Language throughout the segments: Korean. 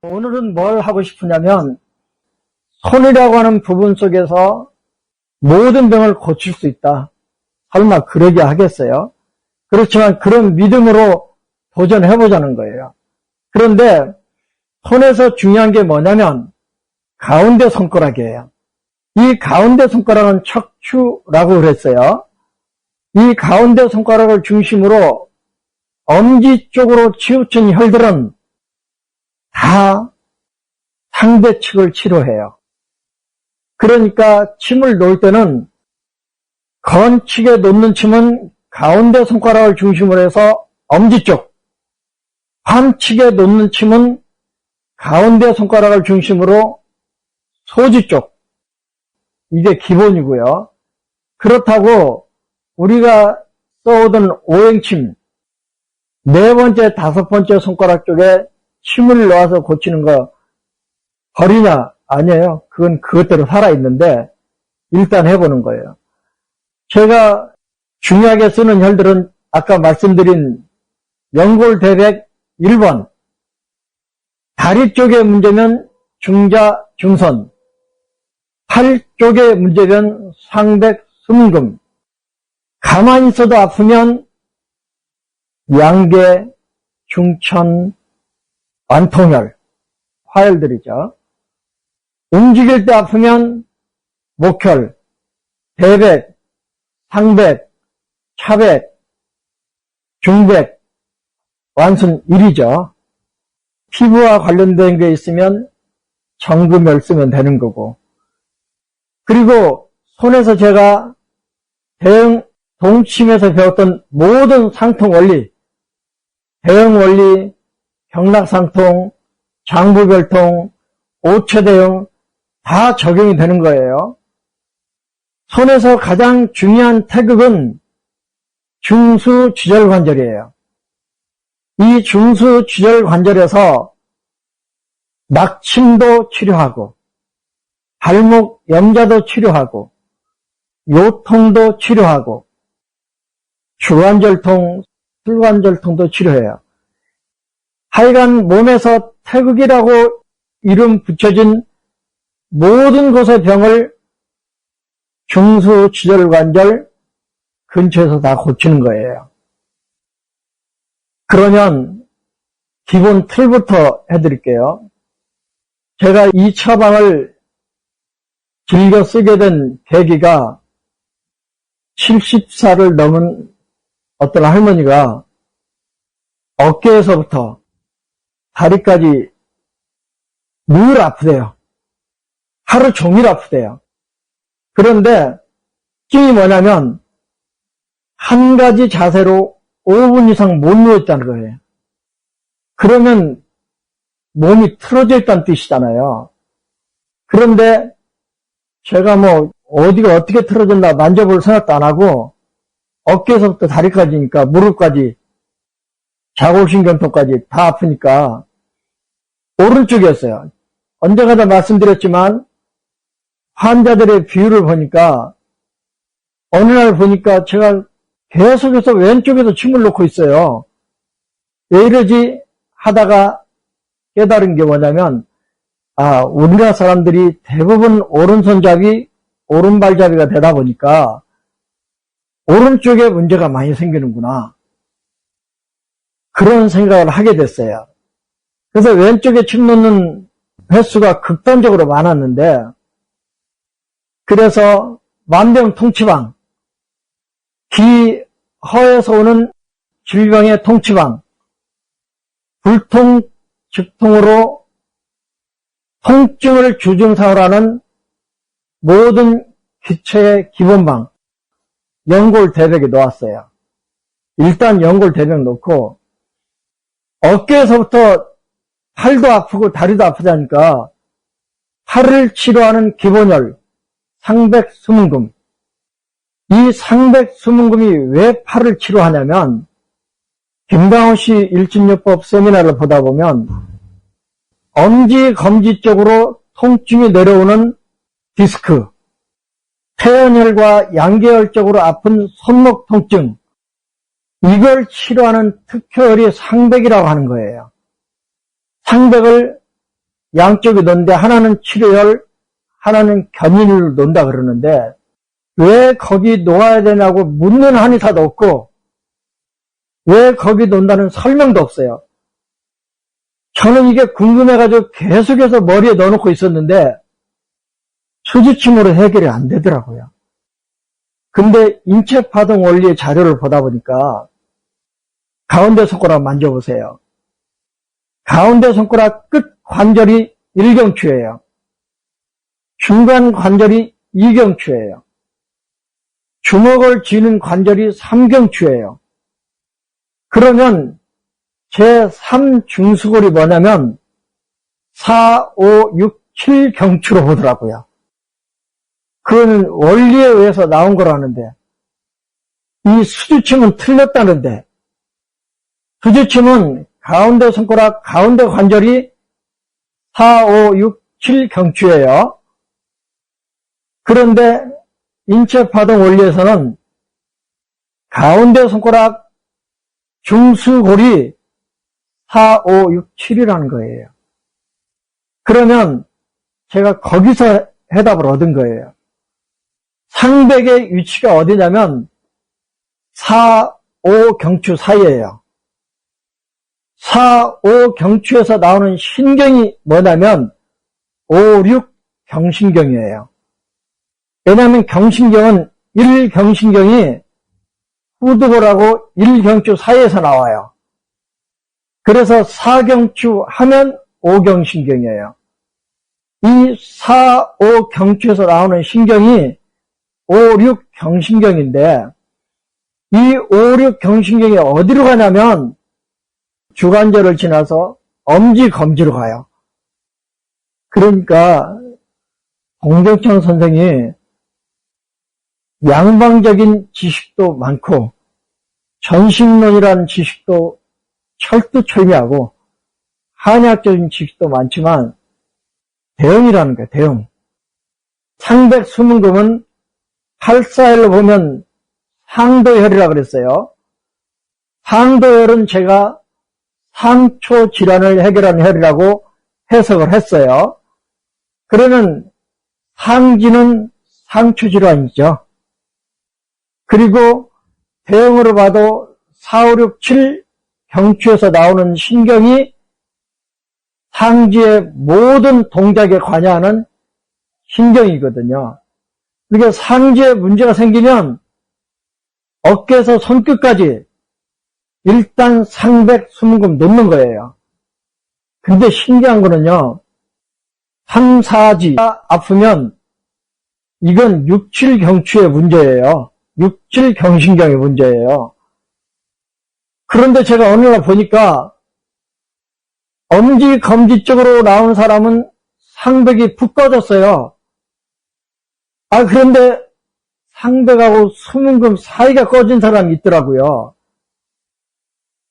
오늘은 뭘 하고 싶으냐면 손이라고 하는 부분 속에서 모든 병을 고칠 수 있다. 설마 그러게 하겠어요? 그렇지만 그런 믿음으로 도전해보자는 거예요. 그런데 손에서 중요한 게 뭐냐면 가운데 손가락이에요. 이 가운데 손가락은 척추라고 그랬어요. 이 가운데 손가락을 중심으로 엄지 쪽으로 치우친 혈들은 다 상대 측을 치료해요. 그러니까 침을 놓을 때는 건측에 놓는 침은 가운데 손가락을 중심으로 해서 엄지 쪽, 반측에 놓는 침은 가운데 손가락을 중심으로 소지 쪽. 이게 기본이고요. 그렇다고 우리가 써오던 오행침, 네 번째, 다섯 번째 손가락 쪽에 침을 놓아서 고치는 거 버리냐? 아니에요. 그건 그것대로 살아있는데 일단 해보는 거예요. 제가 중요하게 쓰는 혈들은 아까 말씀드린 연골대백 1번, 다리 쪽에 문제면 중자, 중선, 팔 쪽에 문제면 상백, 숨금, 가만히 있어도 아프면 양계, 중천, 완통혈, 화혈들이죠. 움직일 때 아프면 목혈, 대백, 상백, 차백, 중백, 완순 1이죠. 피부와 관련된 게 있으면 정금혈 쓰면 되는 거고. 그리고 손에서 제가 대형 동침에서 배웠던 모든 상통 원리, 대형 원리, 경락상통, 장부별통, 오체대형 다 적용이 되는 거예요. 손에서 가장 중요한 태극은 중수지절관절이에요. 이 중수지절관절에서 낙침도 치료하고 발목 염자도 치료하고 요통도 치료하고 주관절통, 술관절통도 치료해요. 하여간 몸에서 태극이라고 이름 붙여진 모든 곳의 병을 중수지절관절 근처에서 다 고치는 거예요. 그러면 기본 틀부터 해드릴게요. 제가 이 처방을 즐겨 쓰게 된 계기가 70살을 넘은 어떤 할머니가 어깨에서부터 다리까지 늘 아프대요. 하루 종일 아프대요. 그런데 특징이 뭐냐면 한 가지 자세로 5분 이상 못 누워있다는 거예요. 그러면 몸이 틀어져 있다는 뜻이잖아요. 그런데 제가 뭐 어디가 어떻게 틀어졌나 만져볼 생각도 안 하고 어깨에서부터 다리까지니까 무릎까지 자골신경통까지 다 아프니까 오른쪽이었어요. 언젠가도 말씀드렸지만 환자들의 비율을 보니까 어느 날 보니까 제가 계속해서 왼쪽에도 침을 놓고 있어요. 왜 이러지 하다가 깨달은 게 뭐냐면 우리나라 사람들이 대부분 오른손잡이, 오른발잡이가 되다 보니까 오른쪽에 문제가 많이 생기는구나. 그런 생각을 하게 됐어요. 그래서 왼쪽에 침 놓는 횟수가 극단적으로 많았는데 그래서 만병통치방, 귀, 허에서 오는 질병의 통치방, 불통, 즉통으로 통증을 주증상으로 하는 모든 기체의 기본방, 연골대백이 놓았어요. 일단 연골대백 놓고 어깨에서부터 팔도 아프고 다리도 아프다니까 팔을 치료하는 기본혈, 상백수문금. 이 상백수문금이 왜 팔을 치료하냐면 김강호 씨 일진요법 세미나를 보다 보면 엄지, 검지 쪽으로 통증이 내려오는 디스크, 태연혈과 양계혈 쪽으로 아픈 손목 통증, 이걸 치료하는 특효혈이 상백이라고 하는 거예요. 상백을 양쪽이 놓는데 하나는 치료열, 하나는 견인을 놓는다 그러는데 왜 거기 놓아야 되냐고 묻는 한의사도 없고 왜 거기 놓는다는 설명도 없어요. 저는 이게 궁금해가지고 계속해서 머리에 넣어놓고 있었는데 수지침으로 해결이 안 되더라고요. 근데 인체파동 원리의 자료를 보다 보니까 가운데 손가락 만져보세요. 가운데 손가락 끝 관절이 1경추예요. 중간 관절이 2경추예요. 주먹을 쥐는 관절이 3경추예요. 그러면 제3중수골이 뭐냐면 4, 5, 6, 7경추로 보더라고요. 그거는 원리에 의해서 나온 거라는데 이 수지침은 틀렸다는데 수지침은 가운데 손가락 가운데 관절이 4, 5, 6, 7경추예요. 그런데 인체파동 원리에서는 가운데 손가락 중수골이 4, 5, 6, 7이라는 거예요. 그러면 제가 거기서 해답을 얻은 거예요. 상백의 위치가 어디냐면 4, 5 경추 사이에요. 4, 5 경추에서 나오는 신경이 뭐냐면 5, 6 경신경이에요. 왜냐하면 경신경은 1경신경이 후두골하고 1경추 사이에서 나와요. 그래서 4경추 하면 5경신경이에요. 이 4, 5경추에서 나오는 신경이 5, 6경신경인데 이 5, 6경신경이 어디로 가냐면 주관절을 지나서 엄지, 검지로 가요. 그러니까 공정창 선생이 양방적인 지식도 많고 전신론이라는 지식도 철두철미하고 한의학적인 지식도 많지만 대형이라는 거예요. 대형. 상백수문금은 팔사혈로 보면 상도혈이라고 그랬어요. 상도혈은 제가 상초 질환을 해결하는 혈이라고 해석을 했어요. 그러면 상지는 상초 질환이죠. 그리고 대형으로 봐도 4, 5, 6, 7 경추에서 나오는 신경이 상지의 모든 동작에 관여하는 신경이거든요. 그러니까 상지에 문제가 생기면 어깨에서 손끝까지 일단 상백, 수문금 놓는 거예요. 근데 신기한 거는요, 3, 4지가 아프면 이건 6, 7경추의 문제예요. 6, 7경신경의 문제예요. 그런데 제가 어느 날 보니까 엄지, 검지 쪽으로 나온 사람은 상백이 푹 꺼졌어요. 그런데 상백하고 수문금 사이가 꺼진 사람이 있더라고요.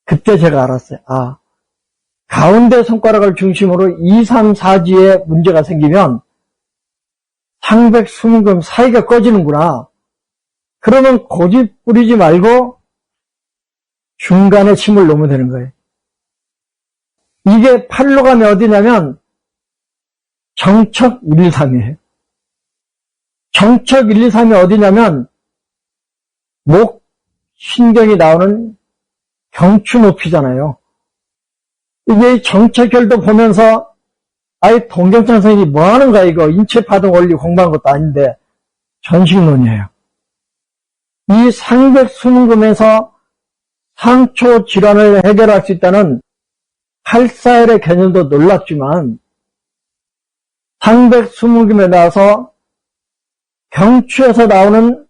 그때 제가 알았어요. 가운데 손가락을 중심으로 2, 3, 4지에 문제가 생기면 상백, 수문금 사이가 꺼지는구나. 그러면 고집 부리지 말고 중간에 침을 놓으면 되는 거예요. 이게 팔로 가면 어디냐면 정척 1, 2, 3이에요. 정척 1, 2, 3이 어디냐면 목 신경이 나오는 경추 높이잖아요. 이게 정책혈도 보면서 동경창 선생님이 뭐 하는 거야 이거 인체파동 원리 공부한 것도 아닌데 전신론이에요. 이 상백수문금에서 상초 질환을 해결할 수 있다는 팔사혈의 개념도 놀랍지만 상백수문금에 나와서 경추에서 나오는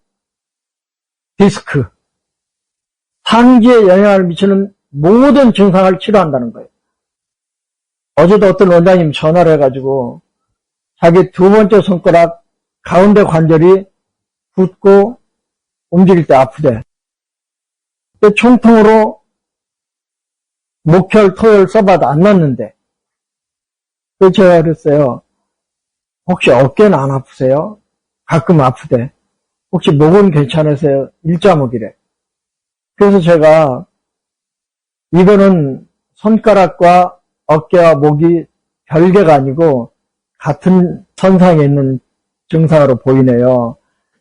디스크, 상지에 영향을 미치는 모든 증상을 치료한다는 거예요. 어제도 어떤 원장님 전화를 해가지고 자기 두 번째 손가락 가운데 관절이 붓고 움직일 때 아프대. 총통으로 목혈, 토혈 써봐도 안 낫는데. 그래서 제가 그랬어요. 혹시 어깨는 안 아프세요? 가끔 아프대. 혹시 목은 괜찮으세요? 일자목이래. 그래서 제가 이거는 손가락과 어깨와 목이 별개가 아니고 같은 선상에 있는 증상으로 보이네요.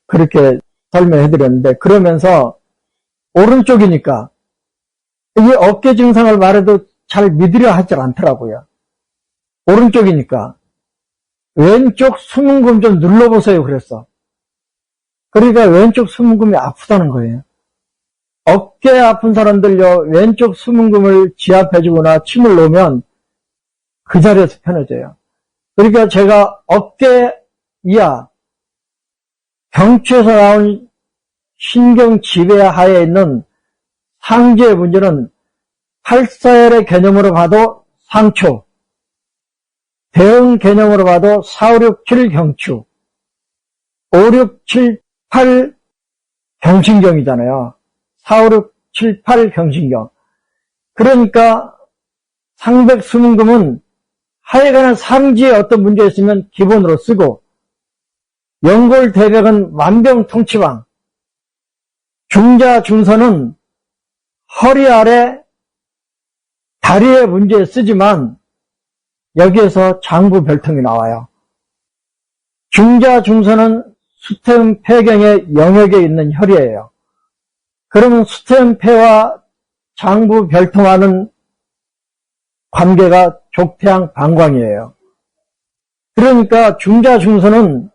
그렇게 설명해 드렸는데, 그러면서 오른쪽이니까 이게 어깨 증상을 말해도 잘 믿으려 하지 않더라고요. 오른쪽이니까 왼쪽 수문금 좀 눌러보세요 그랬어. 그러니까 왼쪽 수문금이 아프다는 거예요. 어깨 아픈 사람들요, 왼쪽 수문금을 지압해주거나 침을 놓으면 그 자리에서 편해져요. 그러니까 제가 어깨 이하 경추에서 나온 신경 지배 하에 있는 상지의 문제는 8사열의 개념으로 봐도 상초, 대응 개념으로 봐도 4, 5, 6, 7 경추, 5, 6, 7, 8 경신경이잖아요. 4, 5, 6, 7, 8 경신경. 그러니까 상백수문금은 하여간에 상지에 어떤 문제 있으면 기본으로 쓰고, 연골대백은 만병통치방, 중자 중선은 허리 아래 다리의 문제에 쓰지만 여기에서 장부 별통이 나와요. 중자 중선은 수태음 폐경의 영역에 있는 혈이에요. 그러면 수태음 폐와 장부 별통하는 관계가 족태양 방광이에요. 그러니까 중자 중선은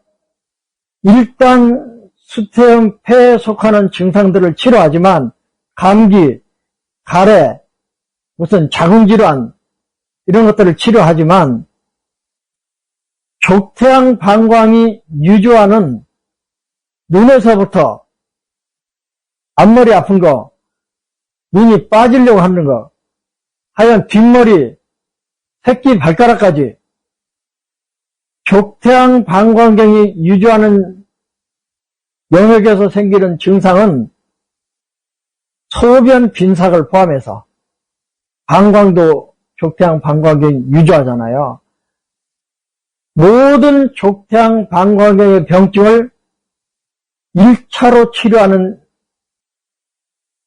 일단 수태음 폐에 속하는 증상들을 치료하지만 감기, 가래, 무슨 자궁질환 이런 것들을 치료하지만 족태양 방광이 유조하는 눈에서부터 앞머리 아픈 거, 눈이 빠지려고 하는 거, 하여간 뒷머리, 새끼 발가락까지 족태양 방광경이 유조하는 영역에서 생기는 증상은 소변 빈삭을 포함해서 방광도 족태양 방광경이 유조하잖아요. 모든 족태양 방광경의 병증을 1차로 치료하는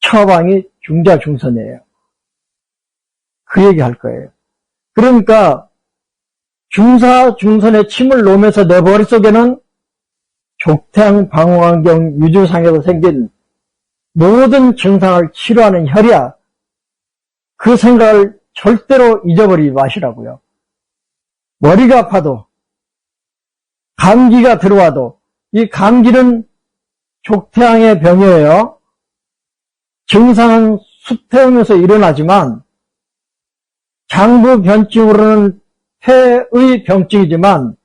처방이 중자중선이에요. 그 얘기 할 거예요. 그러니까 중사중선에 침을 놓으면서 내 머릿속에는 족태양 방광경 유조상에서 생긴 모든 증상을 치료하는 혈이야. 그 생각을 절대로 잊어버리지 마시라고요. 머리가 아파도, 감기가 들어와도, 이 감기는 족태양의 병이에요. 증상은 수태음에서 일어나지만 장부 변증으로는 폐의 병증이지만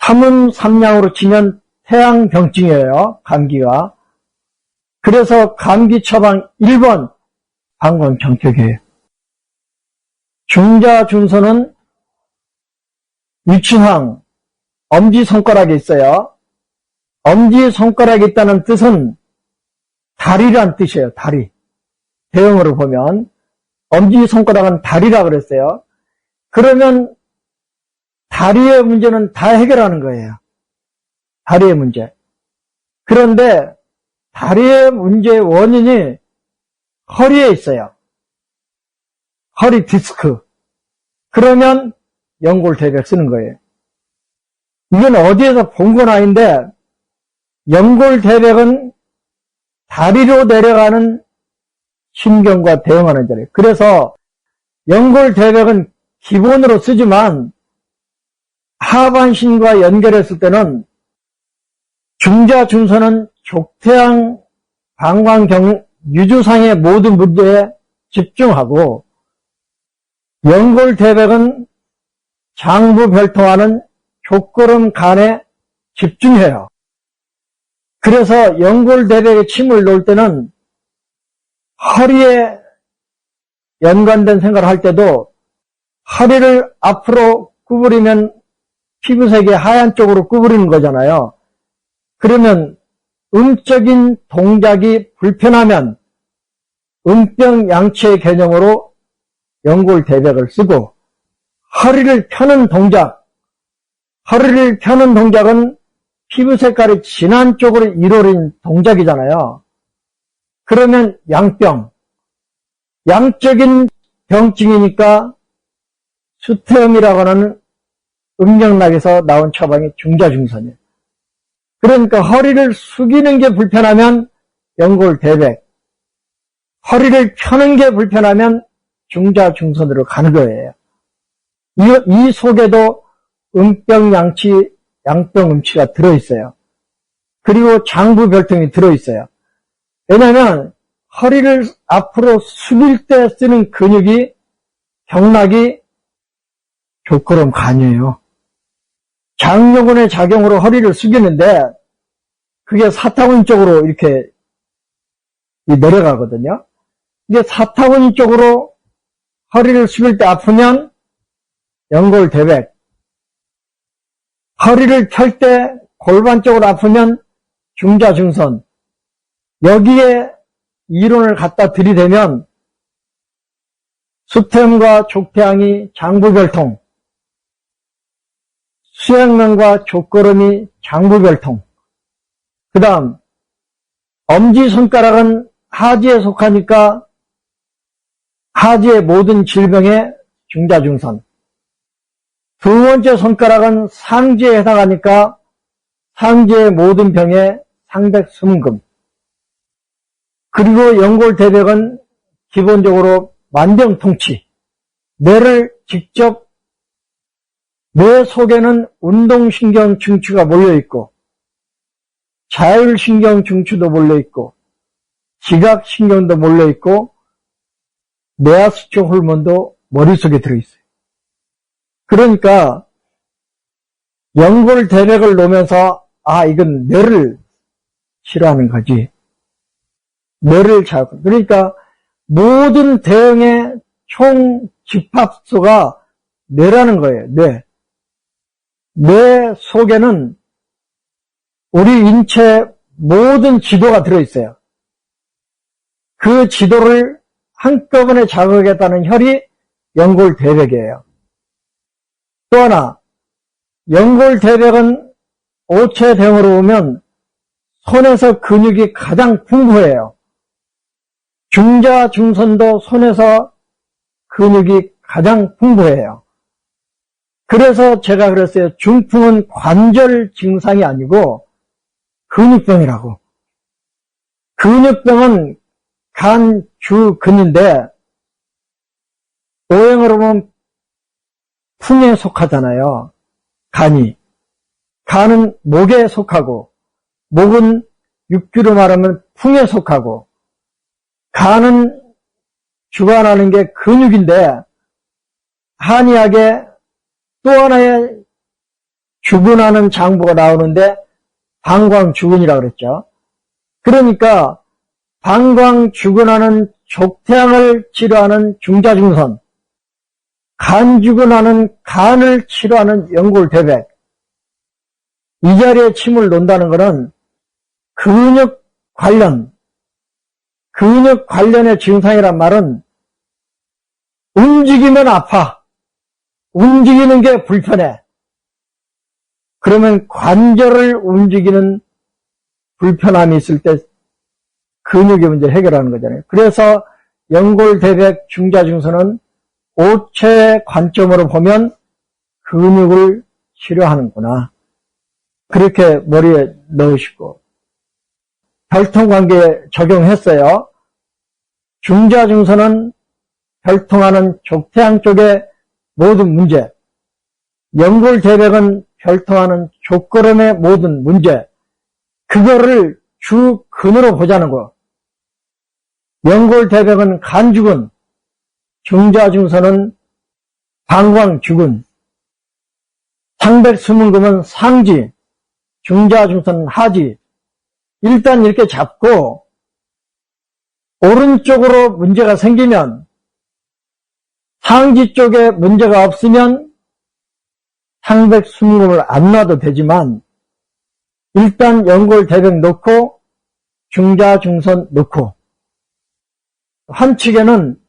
삼음삼양으로 치면 태양 병증이에요. 감기가. 그래서 감기 처방 1번 방광 정격이에요. 중자중선은 위추상 엄지손가락이 있어요. 엄지손가락이 있다는 뜻은 다리란 뜻이에요. 다리. 대형으로 보면 엄지손가락은 다리라 그랬어요. 그러면 다리의 문제는 다 해결하는 거예요. 다리의 문제. 그런데 다리의 문제의 원인이 허리에 있어요. 허리 디스크. 그러면 연골대백 쓰는 거예요. 이건 어디에서 본 건 아닌데 연골대백은 다리로 내려가는 신경과 대응하는 자리예요. 그래서 연골대백은 기본으로 쓰지만 하반신과 연결했을 때는 중자중선은 족태양 방광경 유조상의 모든 문제에 집중하고 연골대백은 장부 별통하는 족고름 간에 집중해요. 그래서 연골대백에 침을 놓을 때는 허리에 연관된 생각을 할 때도 허리를 앞으로 구부리면 피부색이 하얀 쪽으로 구부리는 거잖아요. 그러면 음적인 동작이 불편하면 음병양치의 개념으로 연골대백을 쓰고 허리를 펴는 동작, 허리를 펴는 동작은 피부 색깔이 진한 쪽으로 이루어진 동작이잖아요. 그러면 양병, 양적인 병증이니까 수태음이라고 하는 음력락에서 나온 처방이 중자중선이에요. 그러니까 허리를 숙이는 게 불편하면 연골대백, 허리를 펴는 게 불편하면 중자중선으로 가는 거예요. 이 속에도 음병양치, 양병음치가 들어있어요. 그리고 장부별통이 들어있어요. 왜냐하면 허리를 앞으로 숙일 때 쓰는 근육이 경락이 족거름간이에요. 장요근의 작용으로 허리를 숙이는데 그게 사타구니 쪽으로 이렇게 내려가거든요. 이게 사타구니 쪽으로 허리를 숙일 때 아프면 연골대백, 허리를 펼 때 골반 쪽으로 아프면 중자중선, 여기에 이론을 갖다 들이대면 수태음과 족태양이 장부별통, 수양면과 족거름이 장부별통, 그 다음 엄지손가락은 하지에 속하니까 하지의 모든 질병에 중자중선, 두 번째 손가락은 상지에 해당하니까 상지의 모든 병에 상백수문금, 그리고 연골대백은 기본적으로 만병통치, 뇌를 직접, 뇌 속에는 운동신경 중추가 몰려있고 자율신경 중추도 몰려있고 지각신경도 몰려있고 뇌하수초 호르몬도 머릿속에 들어있어요. 그러니까 연골대백을 놓으면서 이건 뇌를 싫어하는 거지. 뇌를 자극. 그러니까 모든 대응의 총 집합소가 뇌라는 거예요. 뇌. 뇌 속에는 우리 인체 모든 지도가 들어있어요. 그 지도를 한꺼번에 자극하겠다는 혈이 연골대백이에요. 또 하나, 연골대백은 오체대응으로 오면 손에서 근육이 가장 풍부해요. 중자중선도 손에서 근육이 가장 풍부해요. 그래서 제가 그랬어요. 중풍은 관절 증상이 아니고 근육병이라고. 근육병은 간주근인데 오행으로 보면 풍에 속하잖아요. 간이. 간은 목에 속하고 목은 육규로 말하면 풍에 속하고 간은 주관하는 게 근육인데 한의학에 또 하나의 주근하는 장부가 나오는데 방광주근이라고 그랬죠. 그러니까 방광주근하는 족태양을 치료하는 중자중선, 간주근하는 간을 치료하는 연골대백, 이 자리에 침을 놓는다는 것은 근육 관련의 증상이란 말은 움직이면 아파, 움직이는 게 불편해. 그러면 관절을 움직이는 불편함이 있을 때 근육의 문제를 해결하는 거잖아요. 그래서 연골대백 중자중선은 오체 관점으로 보면 근육을 치료하는구나. 그렇게 머리에 넣으시고 혈통관계에 적용했어요. 중자중선은 혈통하는 족태양 쪽의 모든 문제, 연골대백은 혈통하는 족거름의 모든 문제, 그거를 주근으로 보자는 거. 연골대백은 간주근, 중자중선은 방광주근, 상백수문금은 상지, 중자중선은 하지. 일단 이렇게 잡고 오른쪽으로 문제가 생기면 상지 쪽에 문제가 없으면 상백수문금을 안 놔도 되지만 일단 연골대백 놓고 중자중선 놓고 한측에는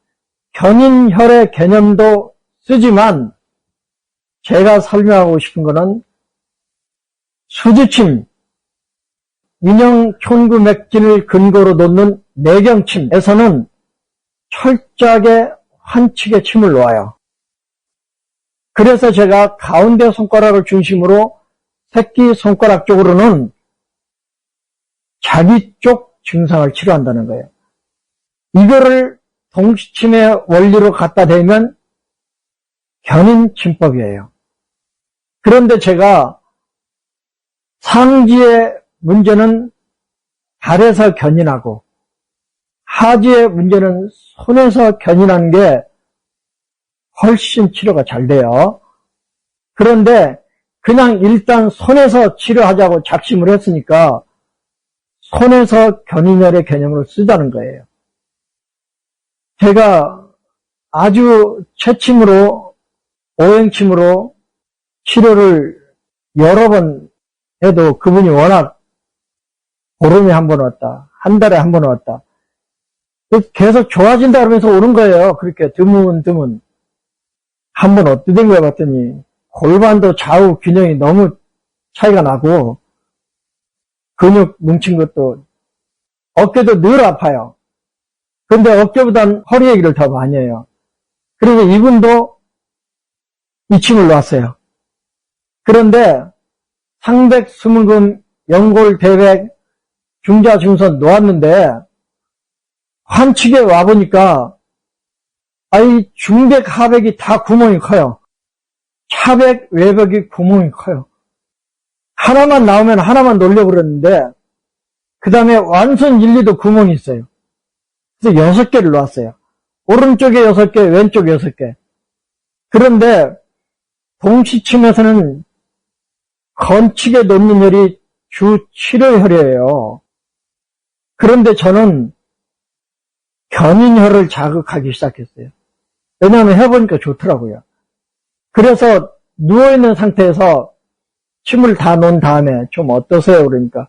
견인혈의 개념도 쓰지만 제가 설명하고 싶은 것은 수지침, 인형촌구맥진을 근거로 놓는 내경침에서는 철저하게 한측에 침을 놓아요. 그래서 제가 가운데 손가락을 중심으로 새끼 손가락 쪽으로는 자기 쪽 증상을 치료한다는 거예요. 이거를 동시침의 원리로 갖다 대면 견인침법이에요. 그런데 제가 상지의 문제는 발에서 견인하고 하지의 문제는 손에서 견인하는 게 훨씬 치료가 잘 돼요. 그런데 그냥 일단 손에서 치료하자고 작심을 했으니까 손에서 견인혈의 개념으로 쓰자는 거예요. 제가 아주 채침으로 오행침으로 치료를 여러 번 해도 그분이 워낙 보름에 한 번 왔다, 한 달에 한 번 왔다. 계속 좋아진다 그러면서 오는 거예요. 그렇게 드문. 한 번 어떻게 된 거야 봤더니 골반도 좌우 균형이 너무 차이가 나고 근육 뭉친 것도 어깨도 늘 아파요. 근데 어깨보단 허리 얘기를 더 많이 해요. 그래서 이분도 이 침을 놨어요. 그런데 상백, 수문금, 연골, 대백, 중자, 중선 놓았는데 환측에 와보니까 이 중백, 하백이 다 구멍이 커요. 차백, 외백이 구멍이 커요. 하나만 나오면 하나만 놀려버렸는데 그 다음에 완선 1, 2도 구멍이 있어요. 그래서 6개를 놓았어요. 오른쪽에 6개, 왼쪽에 6개. 그런데 동시침에서는 건축에 놓는 혈이 주 치료혈이에요. 그런데 저는 견인혈을 자극하기 시작했어요. 왜냐하면 해보니까 좋더라고요. 그래서 누워있는 상태에서 침을 다 놓은 다음에 좀 어떠세요? 그러니까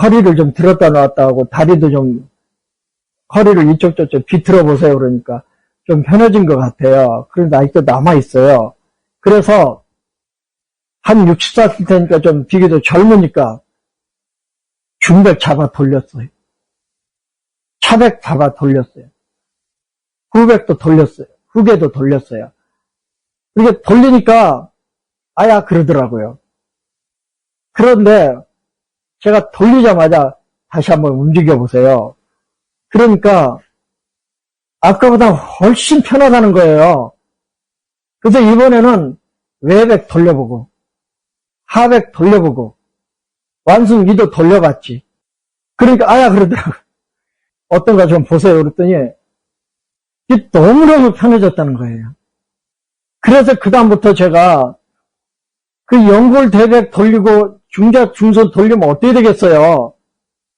허리를 좀 들었다 놨다 하고 다리도 좀 허리를 이쪽 저쪽 비틀어 보세요. 그러니까 좀 편해진 것 같아요. 그런데 아직도 남아있어요. 그래서 한 60살 되니까 좀 비교도 젊으니까 중백 잡아 돌렸어요. 차백 잡아 돌렸어요. 후백도 돌렸어요. 후계도 돌렸어요. 이렇게 돌리니까 아야 그러더라고요. 그런데 제가 돌리자마자 다시 한번 움직여 보세요. 그러니까 아까보다 훨씬 편하다는 거예요. 그래서 이번에는 외백 돌려보고 하백 돌려보고 완승 위도 돌려봤지. 그러니까 아야 그러더라고요. 어떤가 좀 보세요. 그랬더니 이게 너무너무 편해졌다는 거예요. 그래서 그 다음부터 제가 그 연골 대백 돌리고 중자 중선 돌리면 어떻게 되겠어요?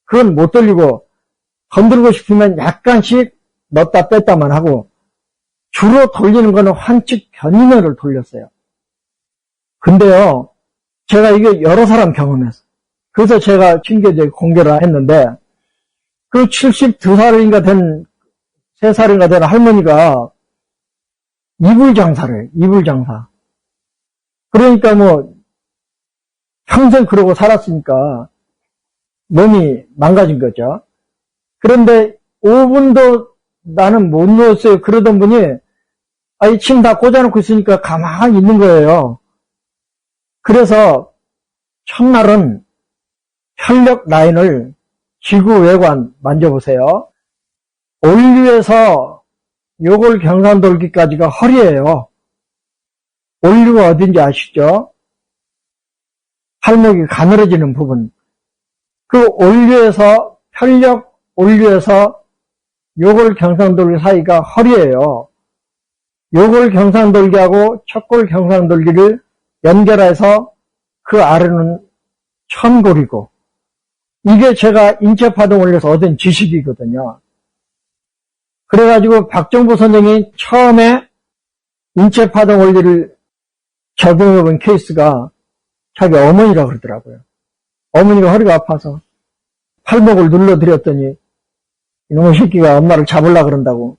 그건 못 돌리고 건들고 싶으면 약간씩 넣었다 뺐다만 하고 주로 돌리는 거는 환측 견인혈을 돌렸어요. 근데요, 제가 이게 여러 사람 경험했어요. 그래서 제가 친구에게 공개를 했는데 그 72살인가 된 3살인가 된 할머니가 이불장사. 그러니까 뭐 평생 그러고 살았으니까 몸이 망가진 거죠. 그런데 5분도 나는 못 누웠어요. 그러던 분이 이 침 다 꽂아놓고 있으니까 가만히 있는 거예요. 그래서 첫날은 혈력 라인을 지구 외관 만져보세요. 올류에서 요골 경상돌기까지가 허리예요. 올류가 어딘지 아시죠? 팔목이 가늘어지는 부분. 그 올류에서 혈력 올류에서 요골 경상돌기 사이가 허리예요. 요골 경상돌기하고 척골 경상돌기를 연결해서 그 아래는 천골이고, 이게 제가 인체파동 원리에서 얻은 지식이거든요. 그래가지고 박정보 선생이 처음에 인체파동 원리를 적용해본 케이스가 자기 어머니라고 그러더라고요. 어머니가 허리가 아파서 팔목을 눌러드렸더니 이놈의 새끼가 엄마를 잡으려고 그런다고.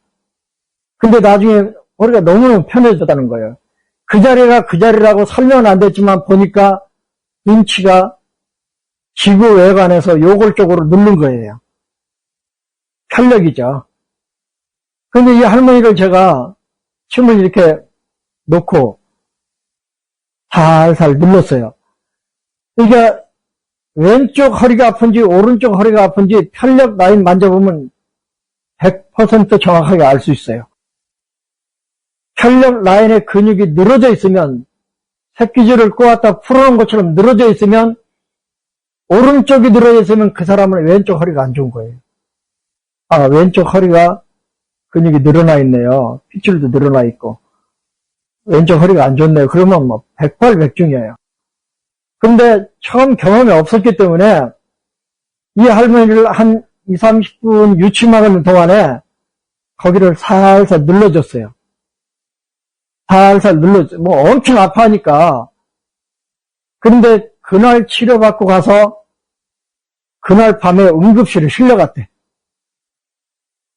근데 나중에 허리가 너무 편해졌다는 거예요. 그 자리가 그 자리라고 설명은 안 됐지만 보니까 인치가 지구 외관에서 요골 쪽으로 누른 거예요. 혈력이죠. 근데 이 할머니를 제가 침을 이렇게 놓고 살살 눌렀어요. 그러니까 왼쪽 허리가 아픈지 오른쪽 허리가 아픈지 편력 라인 만져보면 100% 정확하게 알 수 있어요. 편력 라인의 근육이 늘어져 있으면, 새끼줄을 꼬았다 풀어놓은 것처럼 늘어져 있으면, 오른쪽이 늘어져 있으면 그 사람은 왼쪽 허리가 안 좋은 거예요. 아, 왼쪽 허리가 근육이 늘어나 있네요. 핏줄도 늘어나 있고. 왼쪽 허리가 안 좋네요. 그러면 뭐 백발백중이에요. 근데 처음 경험이 없었기 때문에 이 할머니를 한 20, 30분 유침하는 동안에 거기를 살살 눌러줬어요. 살살 눌러줘. 뭐 엄청 아파하니까. 그런데 그날 치료받고 가서 그날 밤에 응급실에 실려갔대.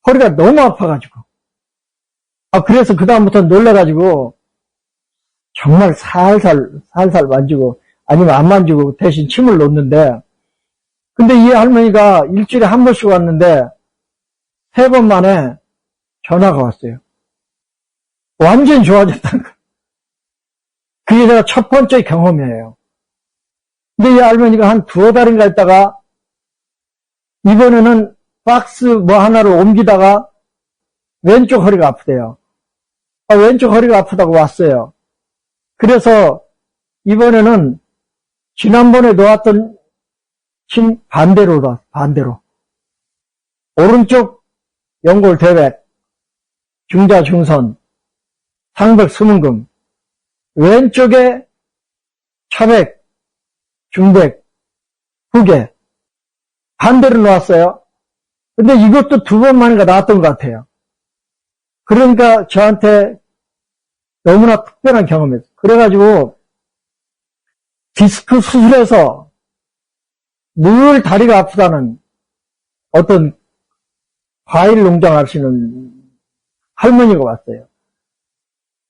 허리가 너무 아파가지고. 아, 그래서 그다음부터 놀라가지고 정말 살살 만지고, 아니면 안 만지고 대신 침을 놓는데, 근데 이 할머니가 일주일에 한 번씩 왔는데 3번 만에 전화가 왔어요. 완전히 좋아졌다는 거예요. 그게 제가 첫 번째 경험이에요. 근데 이 할머니가 한 2달인가 있다가 이번에는 박스 뭐 하나를 옮기다가 왼쪽 허리가 아프대요. 아, 왼쪽 허리가 아프다고 왔어요. 그래서 이번에는 지난번에 놓았던 침 반대로. 오른쪽 연골 대백, 중자 중선, 상백 수문금, 왼쪽에 차백, 중백, 후계, 반대로 놓았어요. 근데 이것도 2번 만인가 나왔던 것 같아요. 그러니까 저한테 너무나 특별한 경험이었어요. 그래가지고 디스크 수술해서 늘 다리가 아프다는 어떤 과일 농장 하시는 할머니가 왔어요.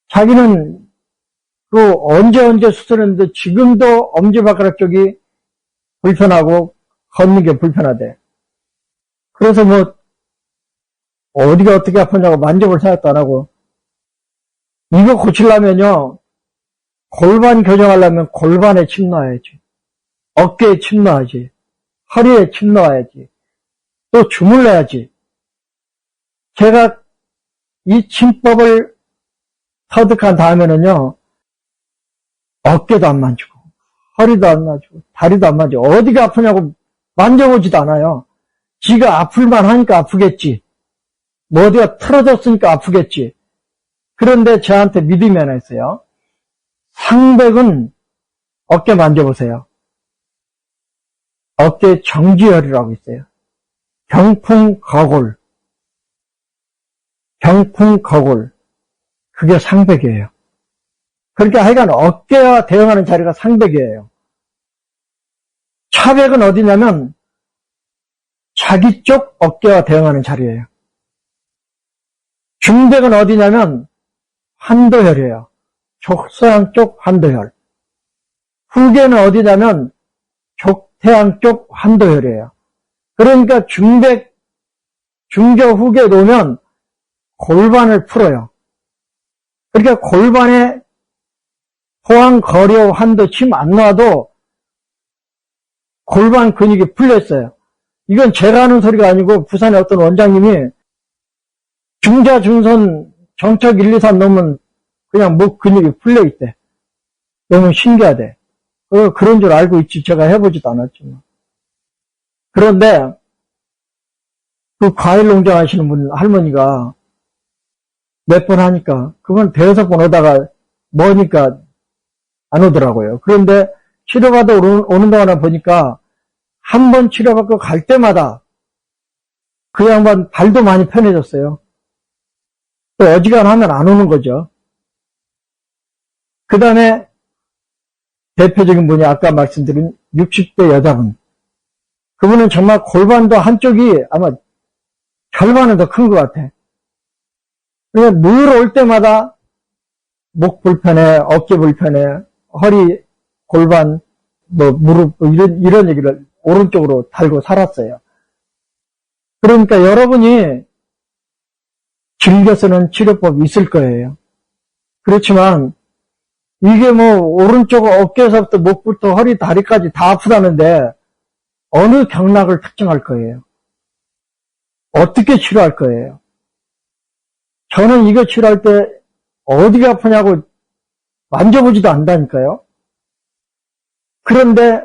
자기는 그 언제 수술했는데 지금도 엄지발가락 쪽이 불편하고 걷는 게 불편하대. 그래서 뭐 어디가 어떻게 아프냐고 만져볼 생각도 안 하고, 이거 고치려면요, 골반 교정하려면 골반에 침 놔야지, 어깨에 침 놔야지, 허리에 침 놔야지, 또 주물러야지. 제가 이 침법을 터득한 다음에는요, 어깨도 안 만지고, 허리도 안 만지고, 다리도 안 만지고, 어디가 아프냐고 만져보지도 않아요. 지가 아플만 하니까 아프겠지. 뭐 어디가 틀어졌으니까 아프겠지. 그런데 저한테 믿음이 하나 있어요. 상백은 어깨 만져보세요. 어깨 정지혈이라고 있어요. 병풍거골. 그게 상백이에요. 그러니까 하여간 어깨와 대응하는 자리가 상백이에요. 차백은 어디냐면 자기 쪽 어깨와 대응하는 자리예요. 중백은 어디냐면 환도혈이에요. 족서양 쪽 환도혈. 후계는 어디냐면 족태양 쪽 환도혈이에요. 그러니까 중백, 중저, 후계 놓으면 골반을 풀어요. 그러니까 골반에 포항, 거려, 환도, 침 안 놔도 골반 근육이 풀려있어요. 이건 제가 하는 소리가 아니고 부산의 어떤 원장님이 중자, 중선, 정척 1, 2, 3 넣으면 그냥 목 근육이 풀려있대. 너무 신기하대. 그런 줄 알고 있지. 제가 해보지도 않았지만. 그런데 그 과일 농장 하시는 분 할머니가 몇 번 하니까 그건 대여섯 번 오다가 머니까 안 오더라고요. 그런데 치료받아 오는 동안에 보니까 한 번 치료받고 갈 때마다 그 양반 발도 많이 편해졌어요. 또 어지간하면 안 오는 거죠. 그 다음에 대표적인 분이 아까 말씀드린 60대 여자분. 그분은 정말 골반도 한쪽이 아마 절반은 더 큰 것 같아. 그러니까 늘 올 때마다 목 불편해, 어깨 불편해, 허리, 골반, 뭐 무릎 이런 얘기를 오른쪽으로 달고 살았어요. 그러니까 여러분이 즐겨 쓰는 치료법이 있을 거예요. 그렇지만 이게 뭐 오른쪽 어깨에서부터 목부터 허리, 다리까지 다 아프다는데 어느 경락을 특정할 거예요? 어떻게 치료할 거예요? 저는 이거 치료할 때 어디가 아프냐고 만져보지도 않다니까요. 그런데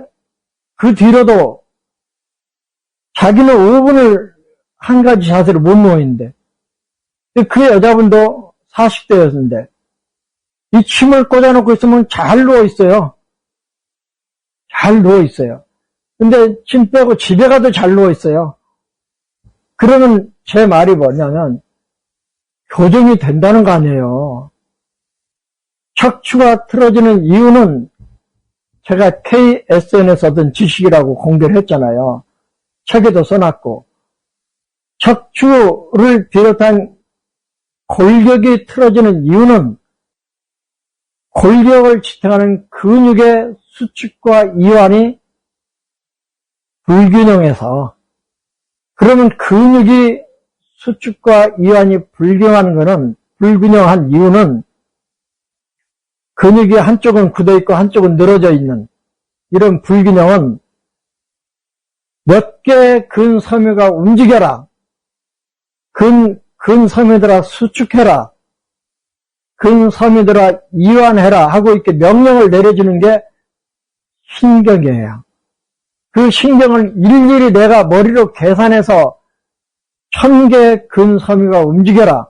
그 뒤로도 자기는 5분을 한 가지 자세로 못 누워있는데 그 여자분도 40대였는데 이 침을 꽂아놓고 있으면 잘 누워있어요. 잘 누워있어요. 근데 침 빼고 집에 가도 잘 누워있어요. 그러면 제 말이 뭐냐면 교정이 된다는 거 아니에요. 척추가 틀어지는 이유는 제가 KSN에서 얻은 지식이라고 공개를 했잖아요. 책에도 써놨고 척추를 비롯한 골격이 틀어지는 이유는 골격을 지탱하는 근육의 수축과 이완이 불균형해서 그러면 근육이 수축과 이완이 불균형한 이유는 근육이 한쪽은 굳어있고 한쪽은 늘어져 있는 이런 불균형은 몇 개의 근섬유가 움직여라. 근섬유들아 수축해라. 근섬유들아 이완해라 하고 이렇게 명령을 내려주는 게 신경이에요. 그 신경을 일일이 내가 머리로 계산해서 1000개의 근섬유가 움직여라.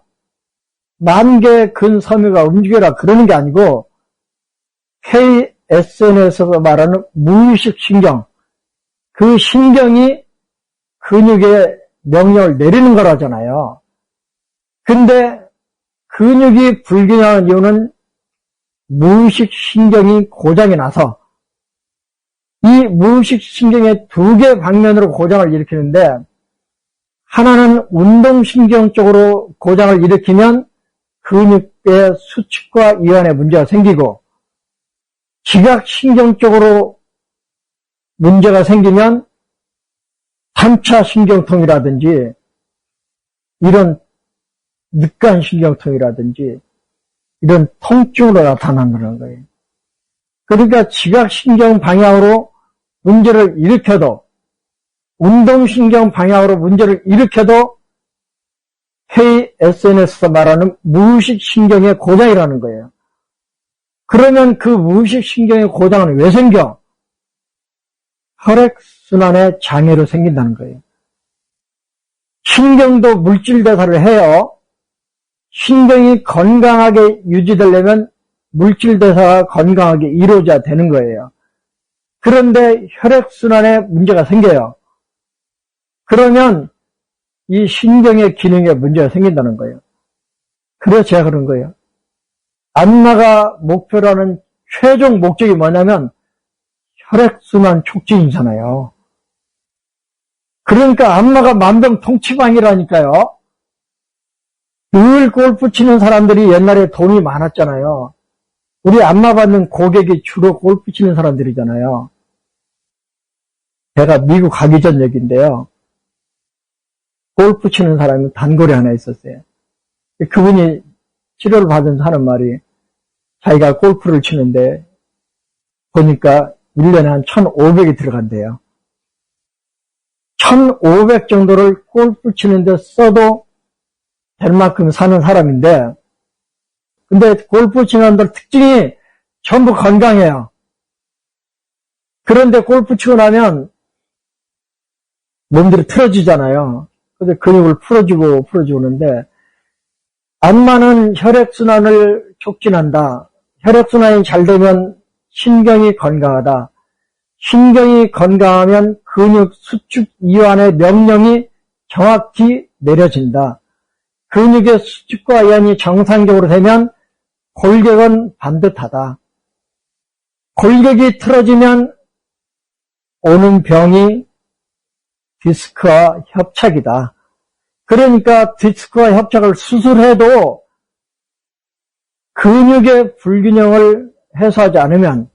10,000개의 근섬유가 움직여라. 그러는 게 아니고 KSN에서 말하는 무의식 신경, 그 신경이 근육에 명령을 내리는 거라잖아요. 근데 근육이 불균형한 이유는 무의식 신경이 고장이 나서 이 무의식 신경의 두 개 방면으로 고장을 일으키는데 하나는 운동신경 쪽으로 고장을 일으키면 근육의 수축과 이완에 문제가 생기고 지각신경 쪽으로 문제가 생기면 3차 신경통이라든지 이런 늑간신경통이라든지 이런 통증으로 나타난다는 거예요. 그러니까 지각신경 방향으로 문제를 일으켜도 운동신경 방향으로 문제를 일으켜도 KSN에서 말하는 무의식 신경의 고장이라는 거예요. 그러면 그 무의식 신경의 고장은 왜 생겨? 혈액순환에 장애로 생긴다는 거예요. 신경도 물질대사를 해요. 신경이 건강하게 유지되려면 물질대사가 건강하게 이루어져야 되는 거예요. 그런데 혈액순환에 문제가 생겨요. 그러면 이 신경의 기능에 문제가 생긴다는 거예요. 그래서 제가 그런 거예요. 안마가 목표라는 최종 목적이 뭐냐면 혈액순환 촉진이잖아요. 그러니까 안마가 만병통치방이라니까요. 늘 골프 치는 사람들이 옛날에 돈이 많았잖아요. 우리 안마 받는 고객이 주로 골프 치는 사람들이잖아요. 제가 미국 가기 전 얘기인데요. 골프 치는 사람이 단골이 하나 있었어요. 그분이 치료를 받으면서 하는 말이 자기가 골프를 치는데 보니까 1년에 한 1,500이 들어간대요. 1,500 정도를 골프 치는데 써도 될 만큼 사는 사람인데 근데 골프 치는 사람들 특징이 전부 건강해요. 그런데 골프 치고 나면 몸들이 틀어지잖아요. 근데 근육을 풀어주고 그러는데 안마는 혈액순환을 촉진한다. 혈액순환이 잘 되면 신경이 건강하다. 신경이 건강하면 근육 수축 이완의 명령이 정확히 내려진다. 근육의 수축과 이완이 정상적으로 되면 골격은 반듯하다. 골격이 틀어지면 오는 병이 디스크와 협착이다. 그러니까 디스크와 협착을 수술해도 근육의 불균형을 해소하지 않으면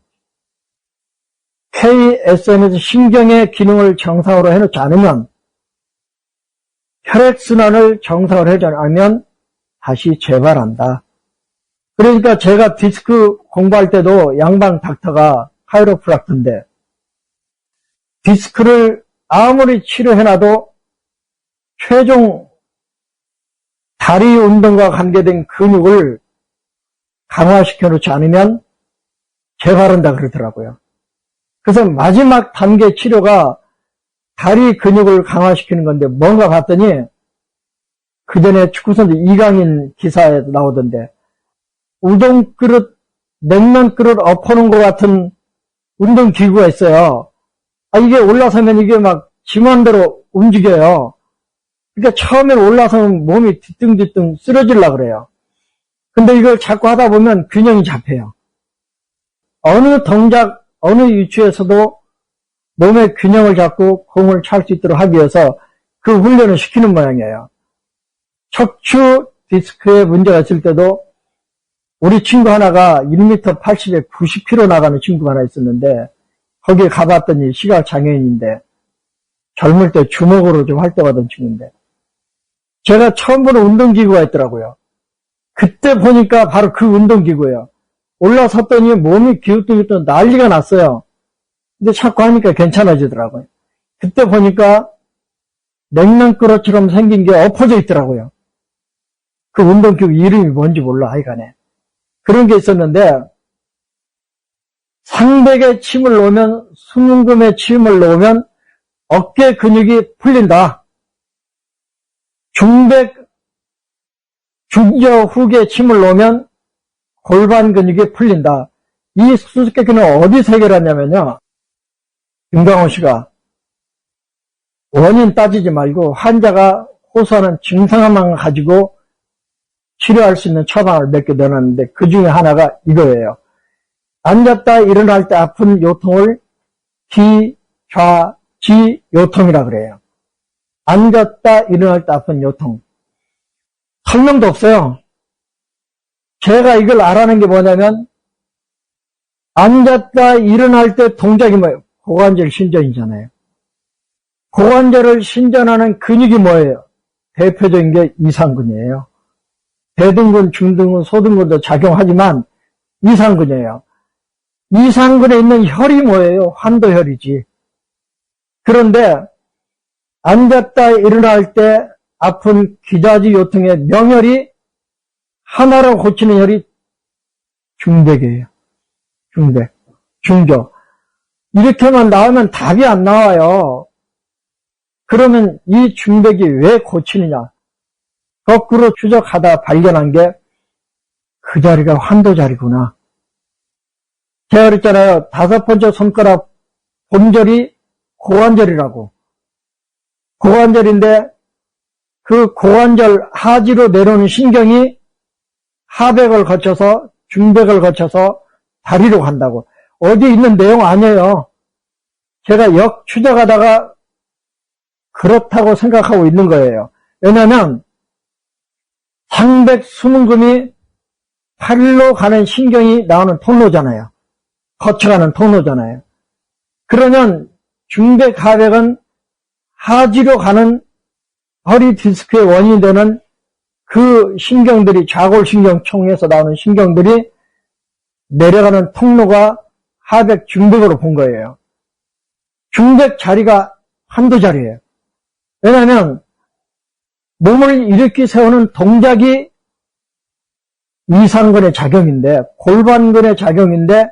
KSN에서 신경의 기능을 정상으로 해놓지 않으면 혈액순환을 정상으로 해놓지 않으면 다시 재발한다. 그러니까 제가 디스크 공부할 때도 양방 닥터가 카이로프락터인데 디스크를 아무리 치료해놔도 최종 다리 운동과 관계된 근육을 강화시켜 놓지 않으면 재발한다 그러더라고요. 그래서 마지막 단계 치료가 다리 근육을 강화시키는 건데 뭔가 봤더니 그 전에 축구선수 이강인 기사에 나오던데 우동 그릇, 냉면 그릇 엎어놓은 것 같은 운동기구가 있어요. 이게 올라서면 이게 막 지만대로 움직여요. 그러니까 처음엔 올라서면 몸이 뒤뚱뒤뚱 쓰러지려고 그래요. 근데 이걸 자꾸 하다 보면 균형이 잡혀요. 어느 동작, 어느 위치에서도 몸의 균형을 잡고 공을 찰 수 있도록 하기 위해서 그 훈련을 시키는 모양이에요. 척추 디스크에 문제가 있을 때도 우리 친구 하나가 1m 80에 90kg 나가는 친구가 하나 있었는데 거기에 가봤더니 시각장애인인데 젊을 때 주먹으로 좀 활동하던 친구인데 제가 처음 보는 운동기구가 있더라고요. 그때 보니까 바로 그 운동기구예요. 올라섰더니 몸이 기웃기웃 난리가 났어요. 근데 자꾸 하니까 괜찮아지더라고요. 그때 보니까 냉면 그릇처럼 생긴 게 엎어져 있더라고요. 그 운동기구 이름이 뭔지 몰라 하여간에. 그런 게 있었는데 상백에 침을 놓으면 수문금에 침을 놓으면 어깨 근육이 풀린다. 중저 후에 침을 놓으면 골반 근육이 풀린다. 이 수수께끼는 어디서 해결하냐면요. 김강호 씨가 원인 따지지 말고 환자가 호소하는 증상만 가지고 치료할 수 있는 처방을 몇 개 내놨는데 그 중에 하나가 이거예요. 앉았다 일어날 때 아픈 요통을 기좌지 요통이라 그래요. 앉았다 일어날 때 아픈 요통. 설명도 없어요. 제가 이걸 알아낸 게 뭐냐면 앉았다 일어날 때 동작이 뭐예요? 고관절 신전이잖아요. 고관절을 신전하는 근육이 뭐예요? 대표적인 게 이상근이에요. 대등근, 중등근, 소등근도 작용하지만 이상근이에요. 이상근에 있는 혈이 뭐예요? 환도혈이지. 그런데 앉았다 일어날 때 아픈 기좌지 요통의 명혈이 하나로 고치는 혈이 중백이에요. 중백, 중조. 이렇게만 나오면 답이 안 나와요. 그러면 이 중백이 왜 고치느냐? 거꾸로 추적하다 발견한 게 그 자리가 환도 자리구나. 제가 그랬잖아요. 5번째 손가락 본절이 고관절이라고. 고관절인데 그 고관절 하지로 내려오는 신경이 하백을 거쳐서 중백을 거쳐서 다리로 간다고. 어디 있는 내용 아니에요. 제가 역추적하다가 그렇다고 생각하고 있는 거예요. 왜냐하면 상백 수문금이 팔로 가는 신경이 나오는 통로잖아요. 거쳐가는 통로잖아요. 그러면 중백 하백은 하지로 가는 허리 디스크의 원인이 되는 그 신경들이 좌골신경총에서 나오는 신경들이 내려가는 통로가 하백 중백으로 본 거예요. 중백 자리가 한도 자리예요. 왜냐하면 몸을 일으키 세우는 동작이 이상근의 작용인데 골반근의 작용인데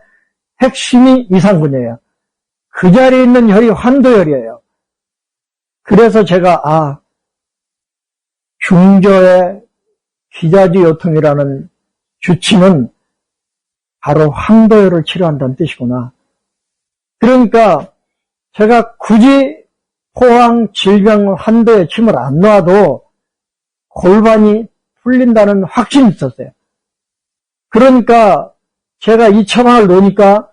핵심이 이상근이에요. 그 자리에 있는 혈이 환도혈이에요. 그래서 제가 중저의 기좌지 요통이라는 주치는 바로 환도혈을 치료한다는 뜻이구나. 그러니까 제가 굳이 포항 질병 환도에 침을 안 놔도 골반이 풀린다는 확신이 있었어요. 그러니까 제가 이 처방을 놓으니까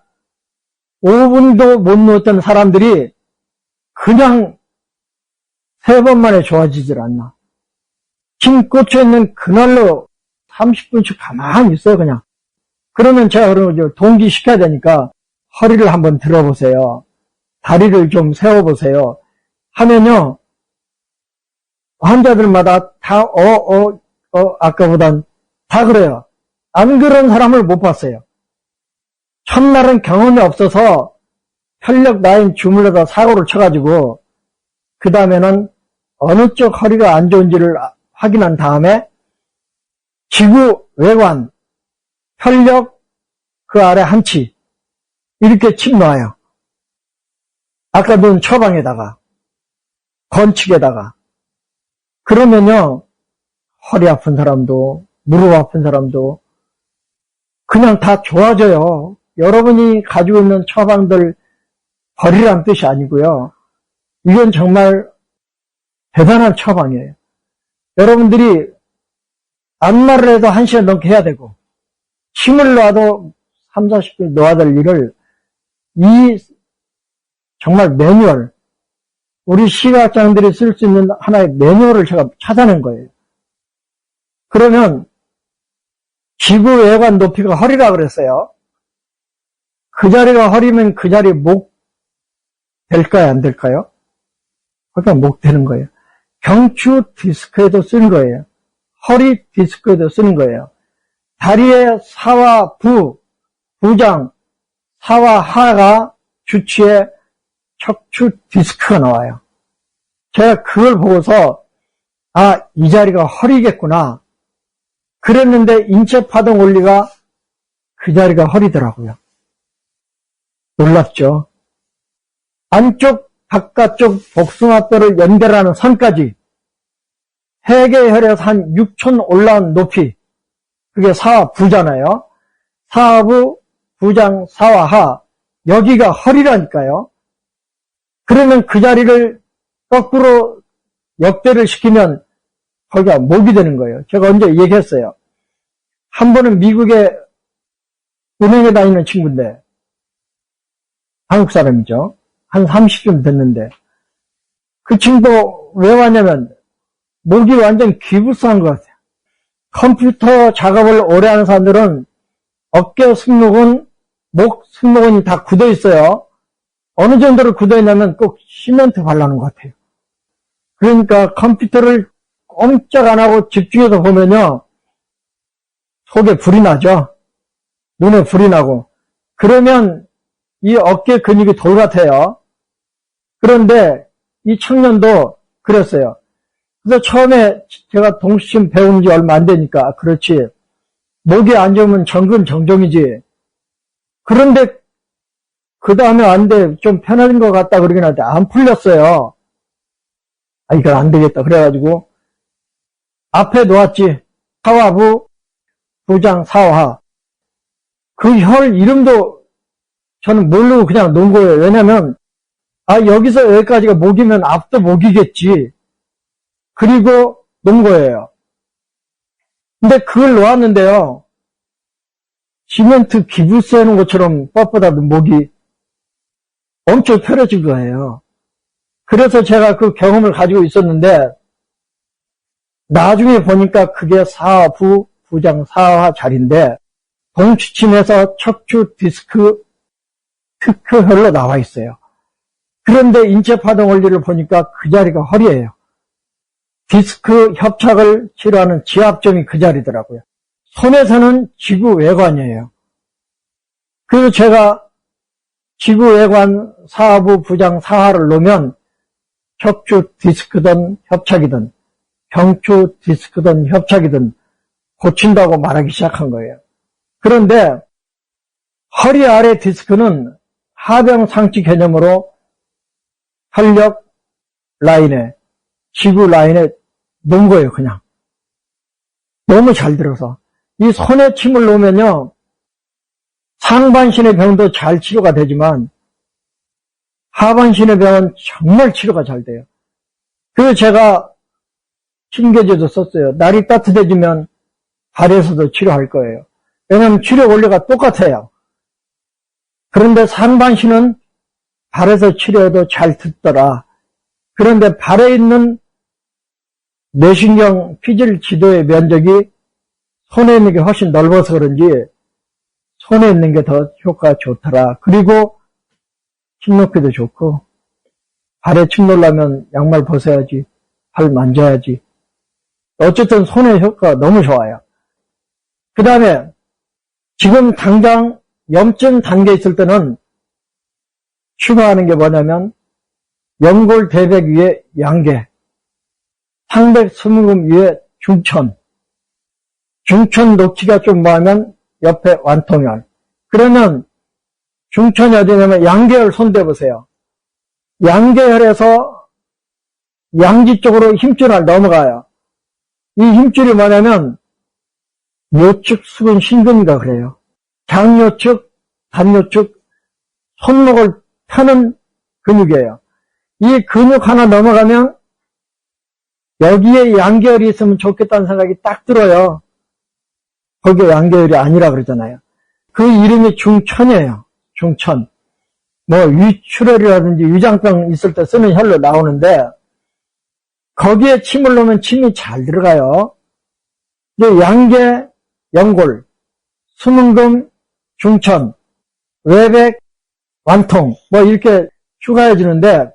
5분도 못 놓았던 사람들이 그냥 3번 만에 좋아지질 않나. 침 꽂혀있는 그날로 30분씩 가만히 있어요, 그냥. 그러면 제가 그러면 동기시켜야 되니까 허리를 한번 들어보세요. 다리를 좀 세워보세요. 하면요, 환자들마다 다, 아까보단 다 그래요. 안 그런 사람을 못 봤어요. 첫날은 경험이 없어서 편력 라인 주물러다 사고를 쳐가지고 그 다음에는 어느 쪽 허리가 안 좋은지를 확인한 다음에 지구 외관, 편력 그 아래 한치 이렇게 칩 놓아요. 아까 놓은 처방에다가 건축에다가. 그러면요 허리 아픈 사람도 무릎 아픈 사람도 그냥 다 좋아져요. 여러분이 가지고 있는 처방들 버리란 뜻이 아니고요. 이건 정말 대단한 처방이에요. 여러분들이 안마를 해도 1시간 넘게 해야 되고 힘을 놔도 3, 40분 놓아야 될 일을 이 정말 매뉴얼, 우리 시각장애인들이 쓸 수 있는 하나의 매뉴얼을 제가 찾아낸 거예요. 그러면 지구 외관 높이가 허리라 그랬어요. 그 자리가 허리면 그 자리 목 될까요? 안 될까요? 그러니까 목 되는 거예요. 경추 디스크에도 쓰는 거예요. 허리 디스크에도 쓰는 거예요. 다리의 사와 부, 부장, 사와 하가 주치의 척추 디스크가 나와요. 제가 그걸 보고서 아, 이 자리가 허리겠구나. 그랬는데 인체 파동 원리가 그 자리가 허리더라고요. 놀랍죠? 안쪽, 바깥쪽 복숭아뼈를 연결하는 선까지 해계혈에서 한 6천 올라온 높이, 그게 사와부잖아요. 사와부, 부장, 사와하, 여기가 허리라니까요. 그러면 그 자리를 거꾸로 역대를 시키면 거기가 목이 되는 거예요. 제가 언제 얘기했어요. 한 번은 미국에 은행에 다니는 친구인데 한국 사람이죠. 한 30쯤 됐는데 그 친구 왜 왔냐면 목이 완전 기부스한 것 같아요. 컴퓨터 작업을 오래 하는 사람들은 어깨 승모근, 목 승모근이 다 굳어 있어요. 어느 정도로 굳어 있냐면 꼭 시멘트 바르는 것 같아요. 그러니까 컴퓨터를 꼼짝 안 하고 집중해서 보면요. 속에 불이 나죠. 눈에 불이 나고. 그러면 이 어깨 근육이 돌 같아요. 그런데 이 청년도 그랬어요. 그래서 처음에 제가 동시침 배운 지 얼마 안 되니까 그렇지. 목이 안 좋으면 정근정종이지. 그런데 그 다음에 안 돼. 좀 편해진 것 같다 그러긴 하는데 안 풀렸어요. 아, 이거 안 되겠다. 그래가지고 앞에 놓았지. 사와부, 부장, 사와. 그 혈 이름도 저는 모르고 그냥 놓은 거예요. 왜냐면 아, 여기서 여기까지가 목이면 앞도 목이겠지. 그리고 놓은 거예요. 근데 그걸 놓았는데요. 시멘트 기부스 해놓은 것처럼 뻣뻣하던 목이 엄청 펴려진 거예요. 그래서 제가 그 경험을 가지고 있었는데 나중에 보니까 그게 사부, 부장, 사화 자리인데 동추침에서 척추 디스크 특허혈로 나와 있어요. 그런데 인체파동 원리를 보니까 그 자리가 허리예요. 디스크 협착을 치료하는 지압점이 그 자리더라고요. 손에서는 지구 외관이에요. 그래서 제가 지구 외관 사부, 부장, 사하를 놓으면 척추 디스크든 협착이든 경추 디스크든 협착이든 고친다고 말하기 시작한 거예요. 그런데 허리 아래 디스크는 하병상치 개념으로 혈력 라인에 지구 라인에 놓은 거예요. 그냥 너무 잘 들어서 이 손에 침을 놓으면요 상반신의 병도 잘 치료가 되지만 하반신의 병은 정말 치료가 잘 돼요. 그래서 제가 신경제도 썼어요. 날이 따뜻해지면 발에서도 치료할 거예요. 왜냐하면 치료 원리가 똑같아요. 그런데 상반신은 발에서 치료해도 잘 듣더라. 그런데 발에 있는 뇌신경 피질 지도의 면적이 손에 있는 게 훨씬 넓어서 그런지 손에 있는 게 더 효과가 좋더라. 그리고 침 놓기도 좋고 발에 침 놓으려면 양말 벗어야지. 발 만져야지. 어쨌든 손의 효과가 너무 좋아요. 그 다음에 지금 당장 염증 단계에 있을 때는 추가하는 게 뭐냐면 연골 대백 위에 양계, 상백 수문금 위에 중천, 중천 놓기가 좀 뭐하면 옆에 완통혈. 그러면 중천이 어디냐면 양계혈 손대보세요. 양계혈에서 양지 쪽으로 힘줄을 넘어가요. 이 힘줄이 뭐냐면 요축, 수근, 신근이가 그래요. 장요축, 단요축, 손목을 펴는 근육이에요. 이 근육 하나 넘어가면 여기에 양계혈이 있으면 좋겠다는 생각이 딱 들어요. 거기에 양계혈이 아니라 그러잖아요. 그 이름이 중천이에요. 중천. 뭐 위출혈이라든지 위장병 있을 때 쓰는 혈로 나오는데 거기에 침을 넣으면 침이 잘 들어가요. 이제 양계, 연골, 수문금, 중천, 외백, 완통 뭐 이렇게 추가해 주는데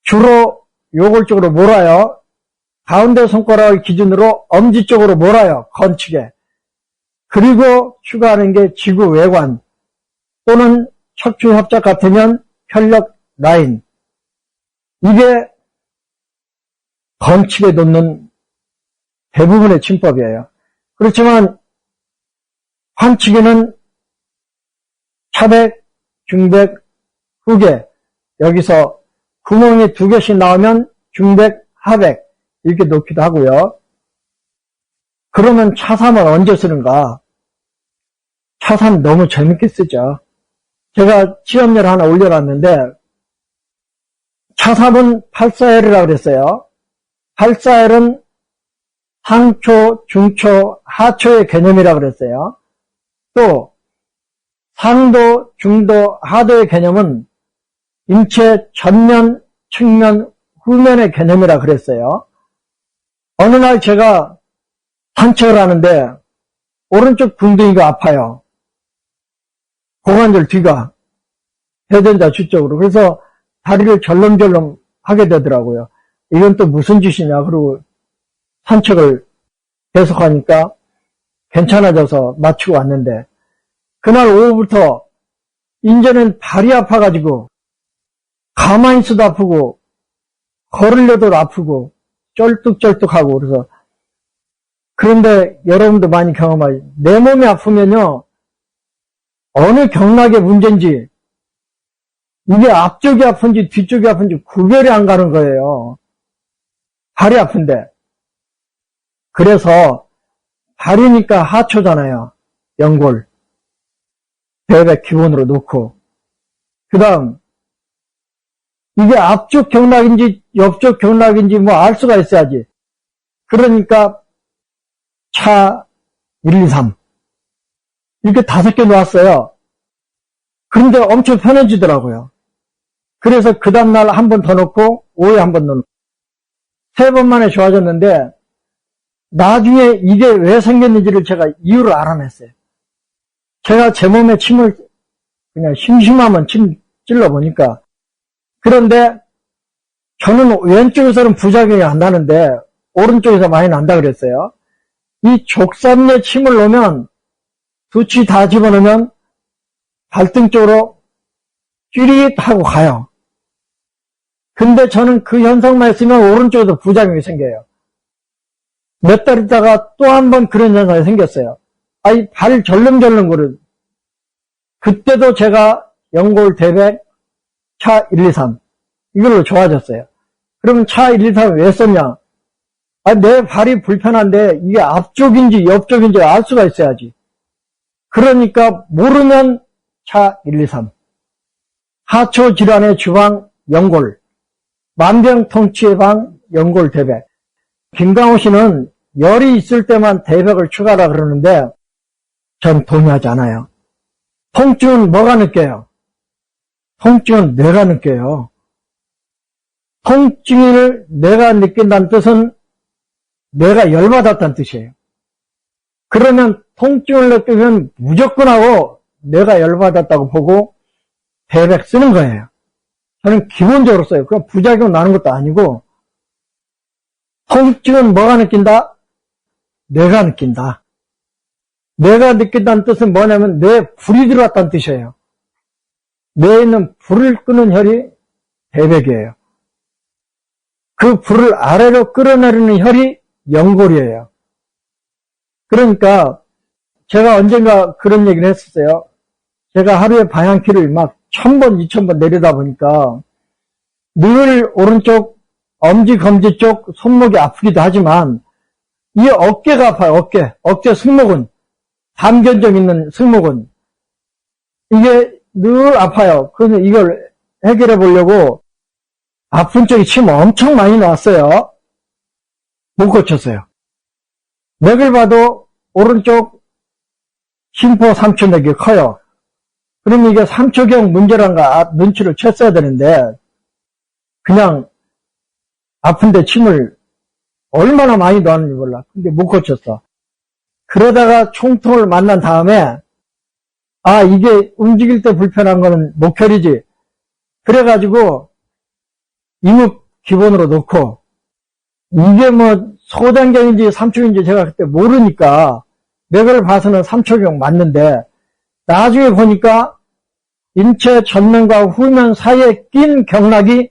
주로 요골 쪽으로 몰아요. 가운데 손가락을 기준으로 엄지 쪽으로 몰아요. 건축에. 그리고 추가하는 게 지구 외관 또는 척추 협작 같으면 혈력 라인. 이게 건축에 놓는 대부분의 침법이에요. 그렇지만 환축에는 차백, 중백, 후계 여기서 구멍이 2개씩 나오면 중백, 하백 이렇게 놓기도 하고요. 그러면 차삼을 언제 쓰는가? 차삼 너무 재밌게 쓰죠. 제가 시험지를 하나 올려놨는데 차삼은 8사혈이라고 그랬어요. 8사혈은 상초, 중초, 하초의 개념이라고 그랬어요. 또 상도, 중도, 하도의 개념은 인체 전면, 측면, 후면의 개념이라 그랬어요. 어느 날 제가 산책을 하는데 오른쪽 궁둥이가 아파요. 고관절 뒤가 대전자 주쪽으로. 그래서 다리를 절름절름 하게 되더라고요. 이건 또 무슨 짓이냐. 그리고 산책을 계속하니까 괜찮아져서 마치고 왔는데 그날 오후부터 이제는 발이 아파가지고 가만히 있어도 아프고 걸으려도 아프고 쩔뚝쩔뚝하고 그래서 그런데 여러분도 많이 경험하죠. 내 몸이 아프면요 어느 경락의 문제인지 이게 앞쪽이 아픈지 뒤쪽이 아픈지 구별이 안 가는 거예요. 발이 아픈데. 그래서 발이니까 하초잖아요. 연골. 대백 기본으로 놓고. 그 다음 이게 앞쪽 경락인지 옆쪽 경락인지 뭐 알 수가 있어야지. 그러니까 차 1, 2, 3 이렇게 5개 놓았어요. 그런데 엄청 편해지더라고요. 그래서 그 다음날 한 번 더 놓고 오후에 한 번 넣고 3번 만에 좋아졌는데 나중에 이게 왜 생겼는지를 제가 이유를 알아냈어요. 제가 제 몸에 침을 그냥 심심하면 침 찔러보니까 그런데 저는 왼쪽에서는 부작용이 안 나는데 오른쪽에서 많이 난다 그랬어요. 이 족삼내 침을 놓으면 두치 다 집어넣으면 발등 쪽으로 찌릿하고 가요. 근데 저는 그 현상만 있으면 오른쪽에도 부작용이 생겨요. 몇 달 있다가 또 한 번 그런 현상이 생겼어요. 아이 발 절름절름 거려. 그때도 제가 연골 대백 차 1, 2, 3 이걸로 좋아졌어요. 그러면 차 1, 2, 3 왜 썼냐? 내 발이 불편한데 이게 앞쪽인지 옆쪽인지 알 수가 있어야지. 그러니까 모르면 차 1, 2, 3 하초 질환의 주방 연골, 만병통치의 방 연골 대백. 김강호 씨는 열이 있을 때만 대백을 추가하라 그러는데 전 동의하지 않아요. 통증은 뭐가 느껴요? 통증은 뇌가 느껴요. 통증을 뇌가 느낀다는 뜻은 뇌가 열받았다는 뜻이에요. 그러면 통증을 느끼면 무조건 하고 뇌가 열받았다고 보고 대백 쓰는 거예요. 저는 기본적으로 써요. 그럼 부작용 나는 것도 아니고 통증은 뭐가 느낀다? 뇌가 느낀다. 뇌가 느낀다는 뜻은 뭐냐면 뇌에 불이 들어왔다는 뜻이에요. 뇌에 있는 불을 끄는 혈이 대백이에요. 그 불을 아래로 끌어내리는 혈이 연골이에요. 그러니까 제가 언젠가 그런 얘기를 했었어요. 제가 하루에 방향키를 막 1000번, 2000번 내리다 보니까 늘 오른쪽 엄지, 검지 쪽 손목이 아프기도 하지만 이 어깨가 아파요. 어깨 승모근, 담견점 있는 승모근, 이게 늘 아파요. 그래서 이걸 해결해 보려고 아픈 쪽에 침 엄청 많이 나왔어요. 못 고쳤어요. 맥을 봐도 오른쪽 심포 3초 맥이 커요. 그러면 이게 3초경 문제란가 눈치를 챘어야 되는데 그냥 아픈데 침을 얼마나 많이 넣었는지 몰라. 근데 못 고쳤어. 그러다가 총통을 만난 다음에 아, 이게 움직일 때 불편한 거는 목혈이지. 그래가지고 이묵 기본으로 놓고 이게 뭐 소단경인지 3초인지 제가 그때 모르니까 맥을 봐서는 3초경 맞는데 나중에 보니까 인체 전면과 후면 사이에 낀 경락이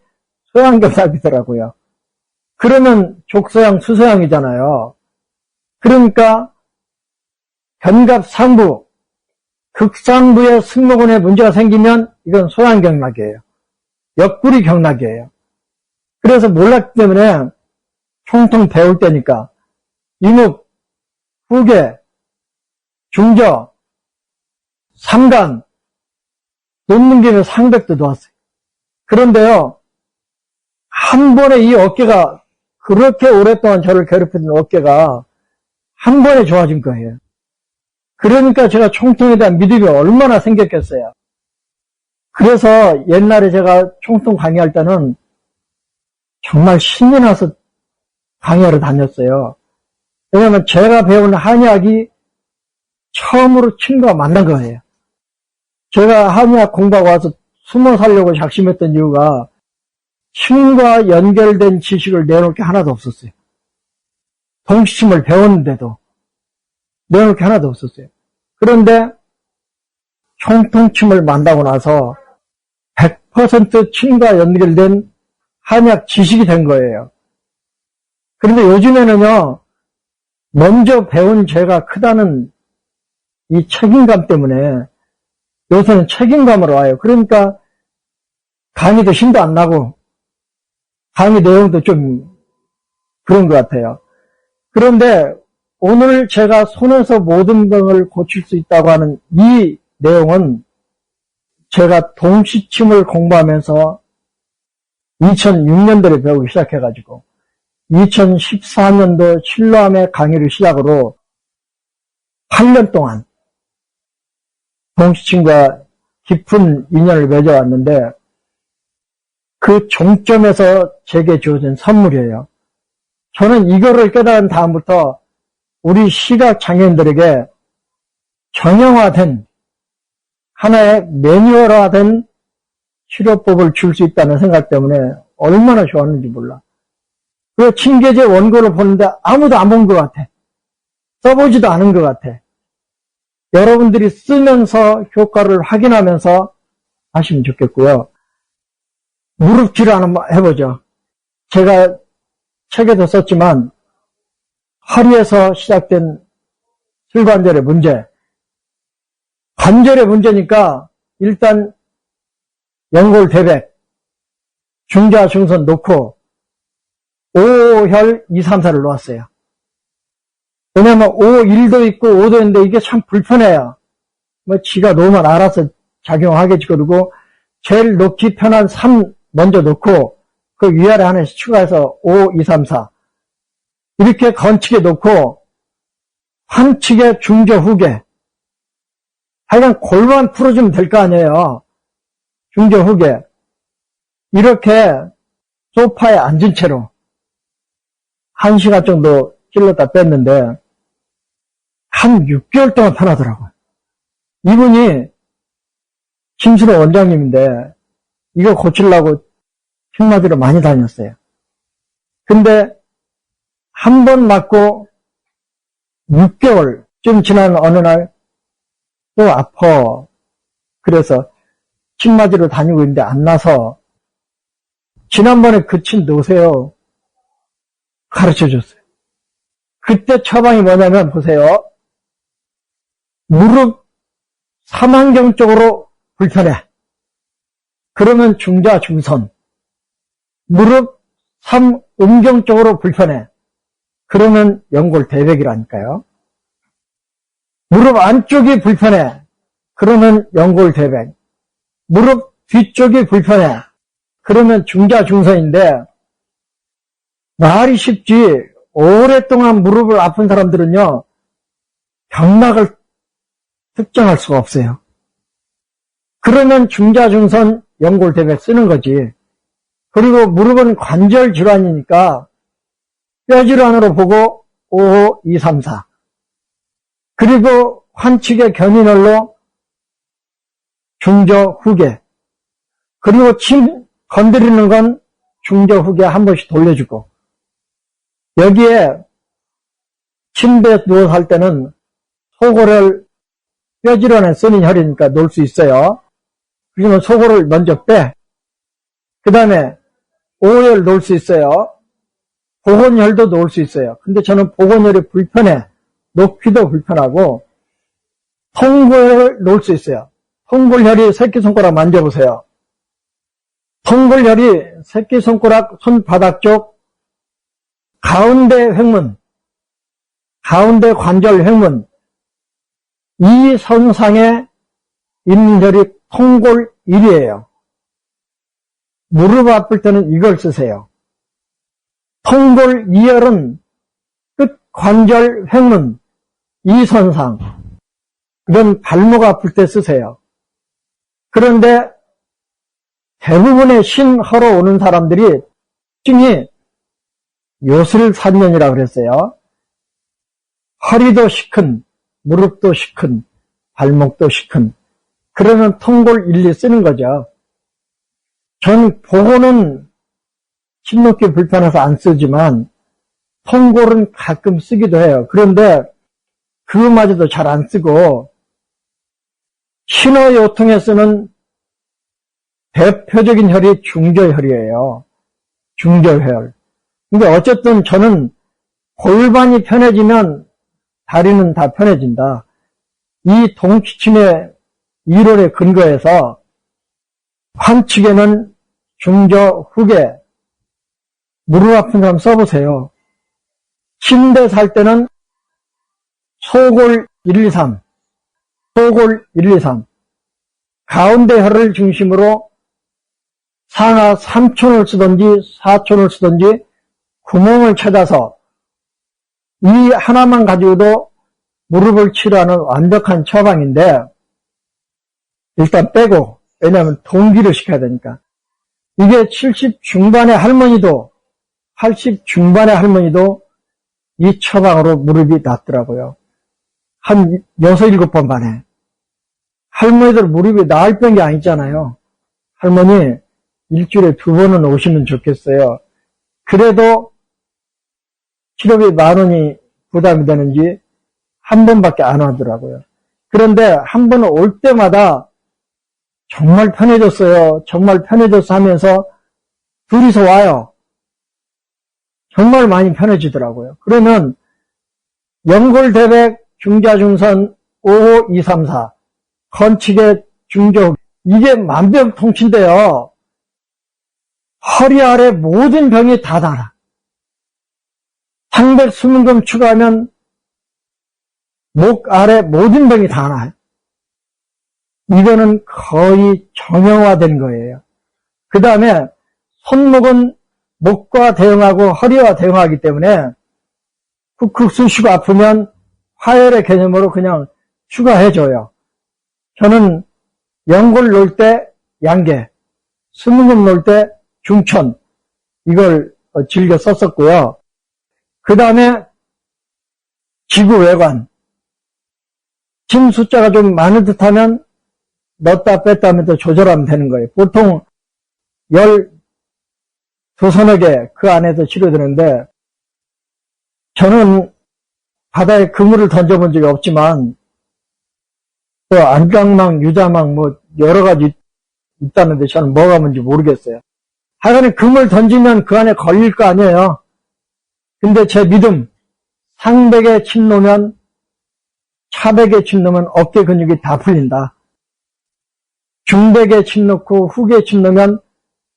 소양경락이더라고요. 그러면 족소양, 수소양이잖아요. 그러니까 견갑 상부, 극상부의 승모근에 문제가 생기면 이건 소양경락이에요. 옆구리 경락이에요. 그래서 몰랐기 때문에 총통 배울 때니까 이묵, 후계, 중저, 삼간, 놓는 김에 상백도 놓았어요. 그런데요, 한 번에 이 어깨가 그렇게 오랫동안 저를 괴롭히던 어깨가 한 번에 좋아진 거예요. 그러니까 제가 총통에 대한 믿음이 얼마나 생겼겠어요. 그래서 옛날에 제가 총통 강의할 때는 정말 신이 나서 강의하러 다녔어요. 왜냐하면 제가 배운 한의학이 처음으로 침과 만난 거예요. 제가 한의학 공부하고 와서 숨어 살려고 작심했던 이유가 침과 연결된 지식을 내놓을 게 하나도 없었어요. 동시침을 배웠는데도 내놓을 게 하나도 없었어요. 그런데 총통침을 만나고 나서 100% 침과 연결된 한의학 지식이 된 거예요. 그런데 요즘에는요, 먼저 배운 죄가 크다는 이 책임감 때문에 요새는 책임감으로 와요. 그러니까 강의도 힘도 안 나고 강의 내용도 좀 그런 것 같아요. 그런데 오늘 제가 손에서 모든 것을 고칠 수 있다고 하는 이 내용은 제가 동시침을 공부하면서 2006년도에 배우기 시작해가지고 2014년도 신라암의 강의를 시작으로 8년 동안 동시침과 깊은 인연을 맺어왔는데 그 종점에서 제게 주어진 선물이에요. 저는 이거를 깨달은 다음부터 우리 시각장애인들에게 정형화된 하나의 매뉴얼화된 치료법을 줄 수 있다는 생각 때문에 얼마나 좋았는지 몰라. 그 침계제 원고를 보는데 아무도 안 본 것 같아. 써보지도 않은 것 같아. 여러분들이 쓰면서 효과를 확인하면서 하시면 좋겠고요. 무릎치료 한번 해보죠. 제가 책에도 썼지만 허리에서 시작된 슬관절의 문제, 관절의 문제니까 일단 연골 대백, 중자 중선 놓고 5혈 2, 3, 4를 놓았어요. 왜냐면 5, 1도 있고 5도 있는데 이게 참 불편해요. 뭐 지가 놓으면 알아서 작용하겠지. 그러고 제일 놓기 편한 3 먼저 놓고 그 위아래 하나씩 추가해서 5, 2, 3, 4 이렇게 건치게 놓고 환치게 중저 후계 하여간 골만 풀어주면 될 거 아니에요. 중저 후계 이렇게 소파에 앉은 채로 1시간 정도 찔렀다 뺐는데 한 6개월 동안 편하더라고요. 이분이 김순호 원장님인데 이거 고치려고 침 맞으러 많이 다녔어요. 근데 한 번 맞고 6개월 좀 지난 어느 날 또 아파. 그래서 침 맞으러 다니고 있는데 안 나서 지난번에 그 침 놓으세요. 가르쳐줬어요. 그때 처방이 뭐냐면 보세요. 무릎 삼환경 쪽으로 불편해. 그러면 중자 중선. 무릎 삼음경 쪽으로 불편해. 그러면 연골대백이라니까요. 무릎 안쪽이 불편해. 그러면 연골대백. 무릎 뒤쪽이 불편해. 그러면 중자 중선인데 말이 쉽지 오랫동안 무릎을 아픈 사람들은요. 경락을 특정할 수가 없어요. 그러면 중자 중선 연골대백 쓰는 거지. 그리고 무릎은 관절 질환이니까 뼈 질환으로 보고 5, 2, 3, 4. 그리고 환측의 견인혈로 중저 후계. 그리고 침 건드리는 건 중저 후계 한 번씩 돌려주고. 여기에 침대에 누워서 할 때는 소골을 뼈 질환에 쓰는 혈이니까 놓을 수 있어요. 그러면 소골을 먼저 빼. 그 다음에 오열 놓을 수 있어요. 복원혈도 놓을 수 있어요. 근데 저는 복원혈이 불편해. 놓기도 불편하고 통골혈을 놓을 수 있어요. 통골혈이 새끼손가락 만져보세요. 통골혈이 새끼손가락 손바닥 쪽 가운데 횡문, 가운데 관절 횡문 이 선상에 있는 혈이 통골1이에요. 무릎 아플 때는 이걸 쓰세요. 통골2혈은 끝 관절 횡문 이 선상, 이건 발목 아플 때 쓰세요. 그런데 대부분의 신허러 오는 사람들이 특징이 요술산년이라고 그랬어요. 허리도 시큰, 무릎도 시큰, 발목도 시큰. 그러면 통골 1, 2 쓰는 거죠. 전 복원은 침 놓기 불편해서 안 쓰지만 통골은 가끔 쓰기도 해요. 그런데 그거마저도 잘 안 쓰고 신어요통에 쓰는 대표적인 혈이 중저혈이에요. 중저혈. 근데 어쨌든 저는 골반이 편해지면 다리는 다 편해진다. 이 동치침의 이론에 근거해서 환측에는 중저 후계 무릎 아픈 사람 써보세요. 침대 살 때는 소골 1, 2, 3 소골 1, 2, 3 가운데 혈을 중심으로 상하 3촌을 쓰든지 4촌을 쓰든지 구멍을 찾아서 이 하나만 가지고도 무릎을 치료하는 완벽한 처방인데 일단 빼고, 왜냐하면 동기를 시켜야 되니까. 이게 70 중반의 할머니도 80 중반의 할머니도 이 처방으로 무릎이 낫더라고요. 한 6, 7번 만에. 할머니들 무릎이 나을 뺀 게 아니잖아요. 할머니 일주일에 2번은 오시면 좋겠어요. 그래도 치료비 10,000원이 부담이 되는지 한 번밖에 안 하더라고요. 그런데 한 번 올 때마다 정말 편해졌어요. 정말 편해졌어 하면서 둘이서 와요. 정말 많이 편해지더라고요. 그러면 연골대백, 중자중선, 5, 2, 3, 4 건칙의 중저 이게 만병통치인데요. 허리 아래 모든 병이 다 달아. 상백 수문금 추가하면 목 아래 모든 병이 다 나요. 이거는 거의 정형화된 거예요. 그 다음에 손목은 목과 대응하고 허리와 대응하기 때문에 쿡쿡 쑤시고 아프면 화열의 개념으로 그냥 추가해줘요. 저는 연골 놓을 때 양계, 수문금 놓을 때 중천 이걸 즐겨 썼었고요. 그 다음에 지구외관 침 숫자가 좀 많은 듯하면 넣었다 뺐다 하면서 조절하면 되는 거예요. 보통 12서너 개 그 안에서 치료되는데 저는 바다에 그물을 던져본 적이 없지만, 또 안강망, 유자망 뭐 여러 가지 있다는데 저는 뭐가 뭔지 모르겠어요. 하여간에 그물 던지면 그 안에 걸릴 거 아니에요. 근데 제 믿음, 상백에 침 놓으면, 차백에 침 놓으면 어깨 근육이 다 풀린다. 중백에 침 놓고 후계에 침 놓으면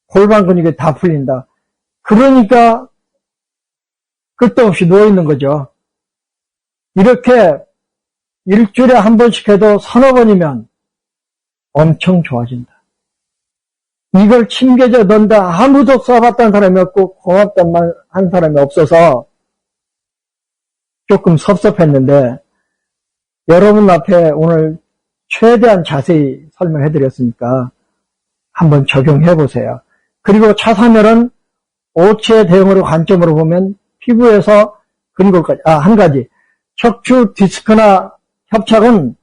골반 근육이 다 풀린다. 그러니까 끝도 없이 누워있는 거죠. 이렇게 일주일에 한 번씩 해도 서너 번이면 엄청 좋아진다. 이걸 침개져 넣는다. 아무도 써봤다는 사람이 없고 고맙단 말 한 사람이 없어서 조금 섭섭했는데, 여러분 앞에 오늘 최대한 자세히 설명해드렸으니까 한번 적용해보세요. 그리고 차사멸은 오치의 대응으로 관점으로 보면 피부에서 근골까지, 한 가지. 척추 디스크나 협착은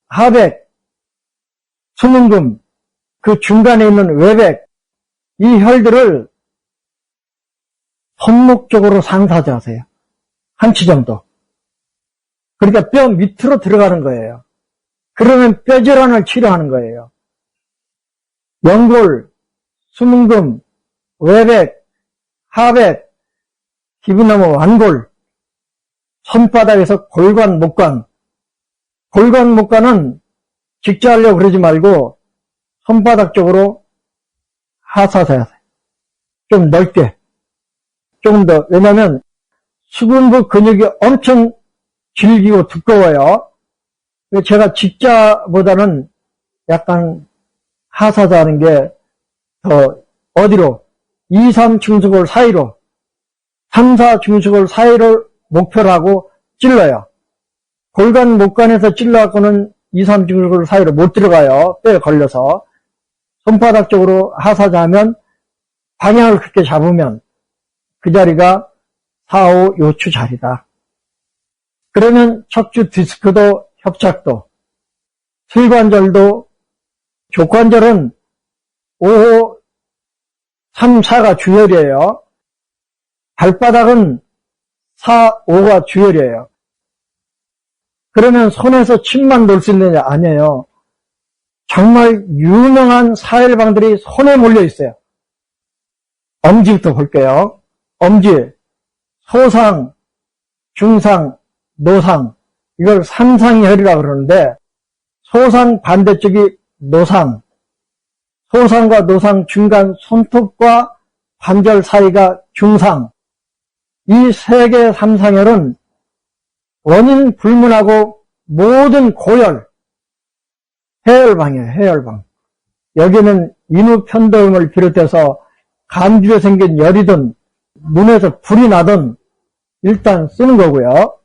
하백, 수문금, 그 중간에 있는 외백, 이 혈들을 손목 쪽으로 상사자하세요. 한치 정도. 그러니까 뼈 밑으로 들어가는 거예요. 그러면 뼈질환을 치료하는 거예요. 연골, 수문금, 외백, 하백, 기분 넘어 완골, 손바닥에서 골관, 목관. 골관, 목관은 직자하려고 그러지 말고 손바닥 쪽으로 하사해야 돼요. 좀 넓게. 조금 더. 왜냐하면 수근부 근육이 엄청 질기고 두꺼워요. 제가 직자보다는 약간 하사하는 게 더 어디로? 2, 3 중수골 사이로, 3, 4 중수골 사이를 목표로 하고 찔러요. 골관, 목관에서 찔러갖고는 2, 3 중수골 사이로 못 들어가요. 뼈에 걸려서. 손바닥 쪽으로 하사하면 방향을 그렇게 잡으면 그 자리가 4, 5 요추 자리다. 그러면 척추 디스크도 협착도, 슬관절도, 족관절은 5호, 3, 4가 주혈이에요. 발바닥은 4, 5가 주혈이에요. 그러면 손에서 침만 놓을 수 있느냐? 아니에요. 정말 유명한 사혈방들이 손에 몰려 있어요. 엄지부터 볼게요. 엄지, 소상, 중상, 노상, 이걸 삼상혈이라고 그러는데, 소상 반대쪽이 노상, 소상과 노상 중간 손톱과 관절 사이가 중상, 이 세 개의 삼상혈은 원인 불문하고 모든 고열, 해열방이에요, 해열방. 여기는 인후편도염을 비롯해서 감기에 생긴 열이든 눈에서 불이 나든 일단 쓰는 거고요.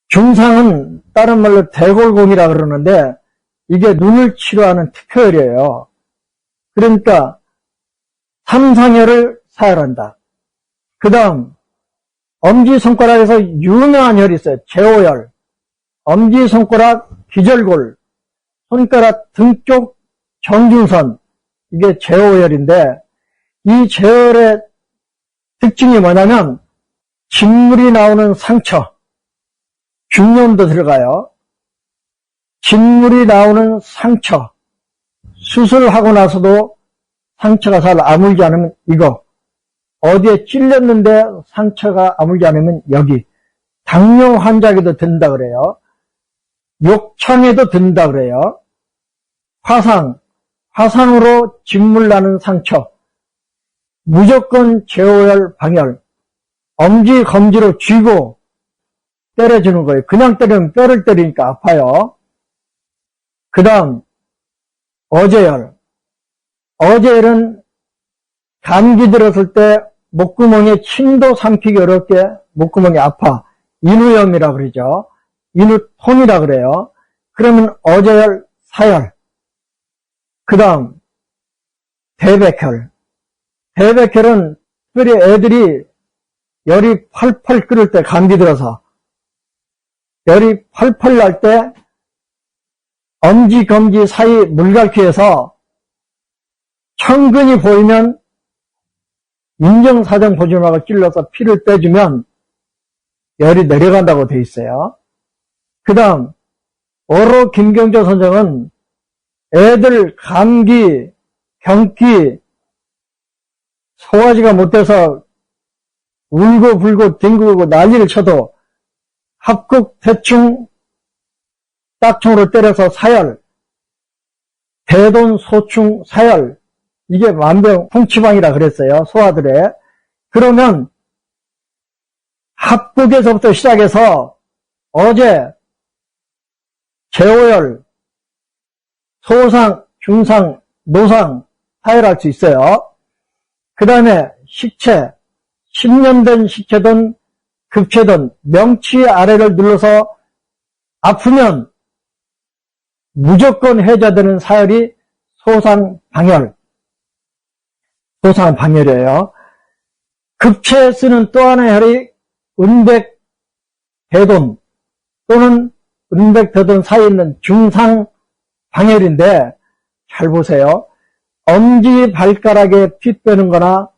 중상은 다른 말로 대골공이라 그러는데 이게 눈을 치료하는 특효열이에요. 그러니까 삼상혈을 사혈한다. 그 다음 엄지손가락에서 유명한 혈이 있어요. 제오혈. 엄지손가락 기절골, 손가락 등쪽 정중선, 이게 제오혈인데 이 제혈의 특징이 뭐냐면 진물이 나오는 상처, 중염도 들어가요. 진물이 나오는 상처, 수술하고 나서도 상처가 잘 아물지 않으면 이거, 어디에 찔렸는데 상처가 아물지 않으면 여기, 당뇨 환자에게도 든다 그래요. 욕창에도 든다 그래요. 화상으로 진물 나는 상처, 무조건 제오혈, 방혈, 엄지, 검지로 쥐고 때려주는 거예요. 그냥 때리면 뼈를 때리니까 아파요. 그 다음 어제혈. 어제혈은 감기 들었을 때 목구멍에 침도 삼키기 어렵게 목구멍이 아파. 인후염이라고 그러죠. 인후통이라 그래요. 그러면 어제혈, 사혈. 그 다음 대백혈. 대백혈은 특별히 애들이 열이 펄펄 끓을 때, 감기 들어서 열이 펄펄 날 때 엄지, 검지 사이 물갈퀴에서 천근이 보이면 인정사정 보존하고 찔러서 피를 빼주면 열이 내려간다고 돼 있어요. 그 다음, 어로 김경조 선생은 애들 감기, 경기, 소화지가 못돼서 울고 불고 뒹구고 난리를 쳐도 합국 대충 딱총으로 때려서 사열, 대돈 소충 사열, 이게 만병통치방이라 그랬어요. 소아들의. 그러면 합국에서부터 시작해서 어제 제오열, 소상, 중상, 노상 사열할 수 있어요. 그 다음에 식체, 10년 된 식체든 급체든 명치 아래를 눌러서 아프면 무조건 해제되는 사열이 소상방열, 소상방열이에요. 급체에 쓰는 또 하나의 혈이 은백대돈 또는 은백대돈 사이에 있는 중상방열인데, 잘 보세요. 엄지발가락에 피 빼는 거나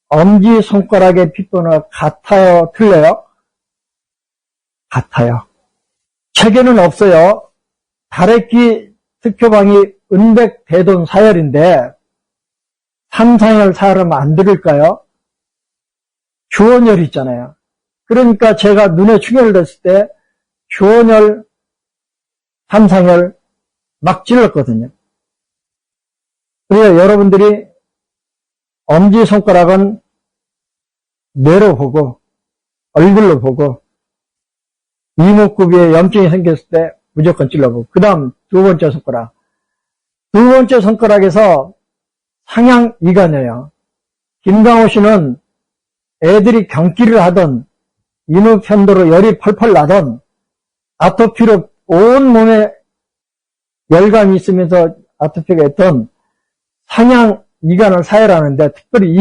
엄지손가락에 피 빼는 거 같아요? 틀려요? 같아요. 책에는 없어요. 다래끼 특효방이 은백대돈 사열인데 삼상열 사열하면 안 들을까요? 주원열 있잖아요. 그러니까 제가 눈에 충혈됐을 때 주원열, 삼상열 막 찔렀거든요. 그래서 여러분들이 엄지손가락은 뇌로 보고 얼굴로 보고 이목구비에 염증이 생겼을 때 무조건 찔러보고, 그 다음 두 번째 손가락. 두 번째 손가락에서 상향 이간이에요. 김강호 씨는 애들이 경기를 하던 인후편도로 열이 펄펄 나던 아토피로 온 몸에 열감이 있으면서 아토피가 있던 상향 이간을 사열하는데, 특별히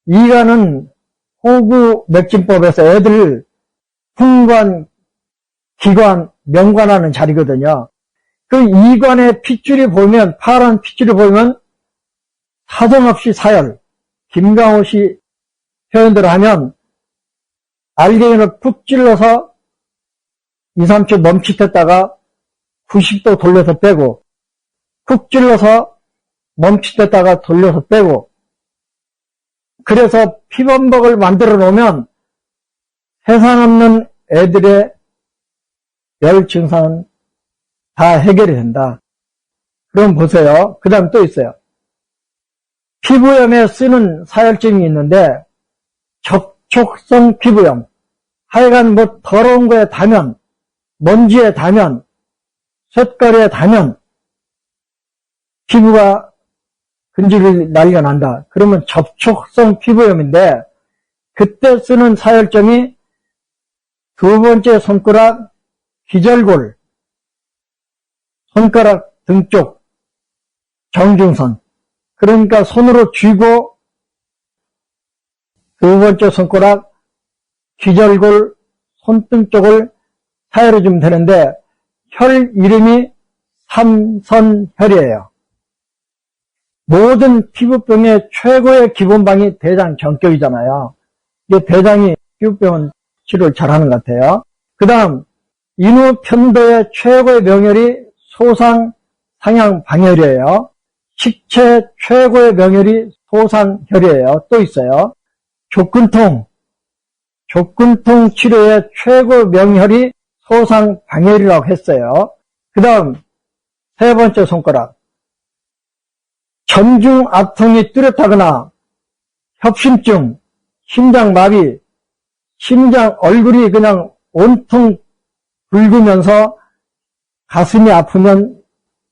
이간은 호구맥진법에서 애들 풍관, 기관, 명관하는 자리거든요. 그 이관의 핏줄이 보이면, 파란 핏줄이 보이면 사정없이 사열, 김강호 씨 표현대로 하면 알갱이를 푹 찔러서 2, 3초 멈칫했다가 90도 돌려서 빼고, 푹 찔러서 멈칫했다가 돌려서 빼고, 그래서 피범벅을 만들어 놓으면 세상 없는 애들의 열 증상은 다 해결이 된다. 그럼 보세요. 그 다음 또 있어요. 피부염에 쓰는 사열증이 있는데, 접촉성 피부염. 하여간 뭐 더러운 거에 닿으면, 먼지에 닿으면, 쇳가루에 닿으면 피부가 근질을 난리가 난다. 그러면 접촉성 피부염인데, 그때 쓰는 사열점이 두 번째 손가락 기절골, 손가락 등 쪽, 정중선. 그러니까 손으로 쥐고 두 번째 손가락 기절골, 손등 쪽을 사열해주면 되는데, 혈 이름이 삼선혈이에요. 모든 피부병의 최고의 기본방이 대장정격이잖아요. 이게 대장이 피부병은 치료를 잘하는 것 같아요. 그 다음 인후편도의 최고의 명혈이 소상상향방혈이에요. 식체 최고의 명혈이 소상혈이에요. 또 있어요. 족근통 치료의 최고 명혈이 소상방혈이라고 했어요. 그 다음 세 번째 손가락, 점중압통이 뚜렷하거나 협심증, 심장마비, 얼굴이 그냥 온통 붉으면서 가슴이 아프면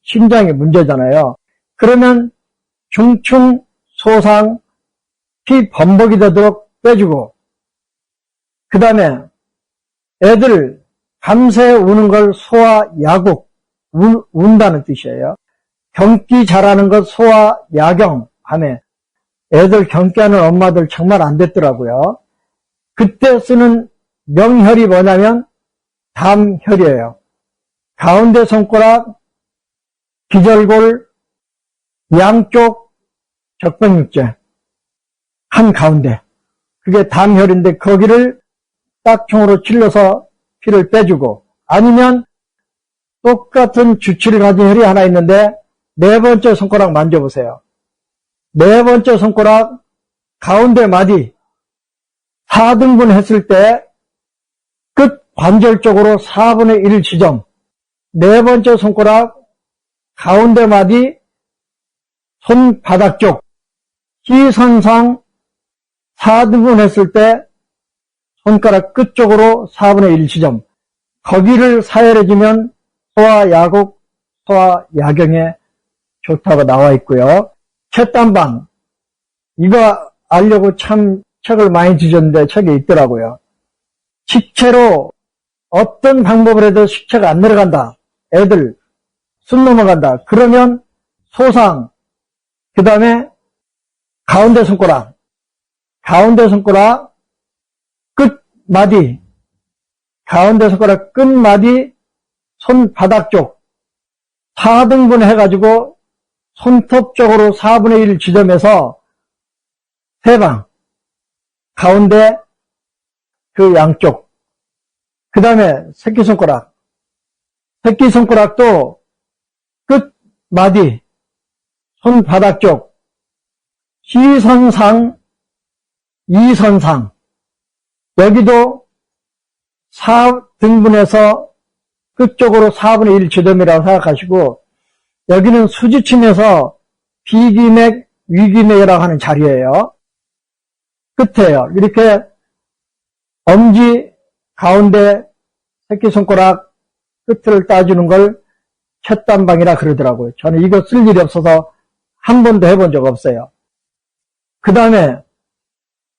심장이 문제잖아요. 그러면 중충, 소상, 피 범벅이 되도록 빼주고, 그 다음에 애들 밤새 우는 걸 소아 야국, 운다는 뜻이에요. 경기 잘하는 것 소아 야경, 밤에 애들 경기하는 엄마들 정말 안 됐더라고요. 그때 쓰는 명혈이 뭐냐면 담혈이에요. 가운데 손가락 기절골 양쪽 적백육제 한가운데, 그게 담혈인데 거기를 딱총으로 찔러서 피를 빼주고, 아니면 똑같은 주치를 가진 혈이 하나 있는데 네 번째 손가락 만져보세요. 네 번째 손가락 가운데 마디 4등분 했을 때 끝 관절 쪽으로 4분의 1 지점, 네 번째 손가락 가운데 마디 손바닥 쪽 시선상 4등분 했을 때 손가락 끝 쪽으로 4분의 1 지점, 거기를 사열해주면 소화야국, 소화야경에 좋다고 나와 있고요. 캣단방, 이거 알려고 참 책을 많이 뒤졌는데 책에 있더라고요. 식체로 어떤 방법을 해도 식체가 안 내려간다. 애들 숨 넘어간다. 그러면 소상, 그 다음에 가운데 손가락 끝마디, 가운데 손가락 끝마디 손바닥 쪽 4등분 해가지고 손톱 쪽으로 4분의 1 지점에서 3방, 가운데 그 양쪽, 그 다음에 새끼손가락도 끝마디 손바닥 쪽 시선상, 이선상, 여기도 4등분해서 끝쪽으로 4분의 1 지점이라고 생각하시고, 여기는 수지층에서 비기맥, 위기맥이라고 하는 자리예요. 끝에요. 이렇게 엄지 가운데 새끼손가락 끝을 따주는 걸 캣단방이라 그러더라고요. 저는 이거 쓸 일이 없어서 한 번도 해본 적 없어요. 그 다음에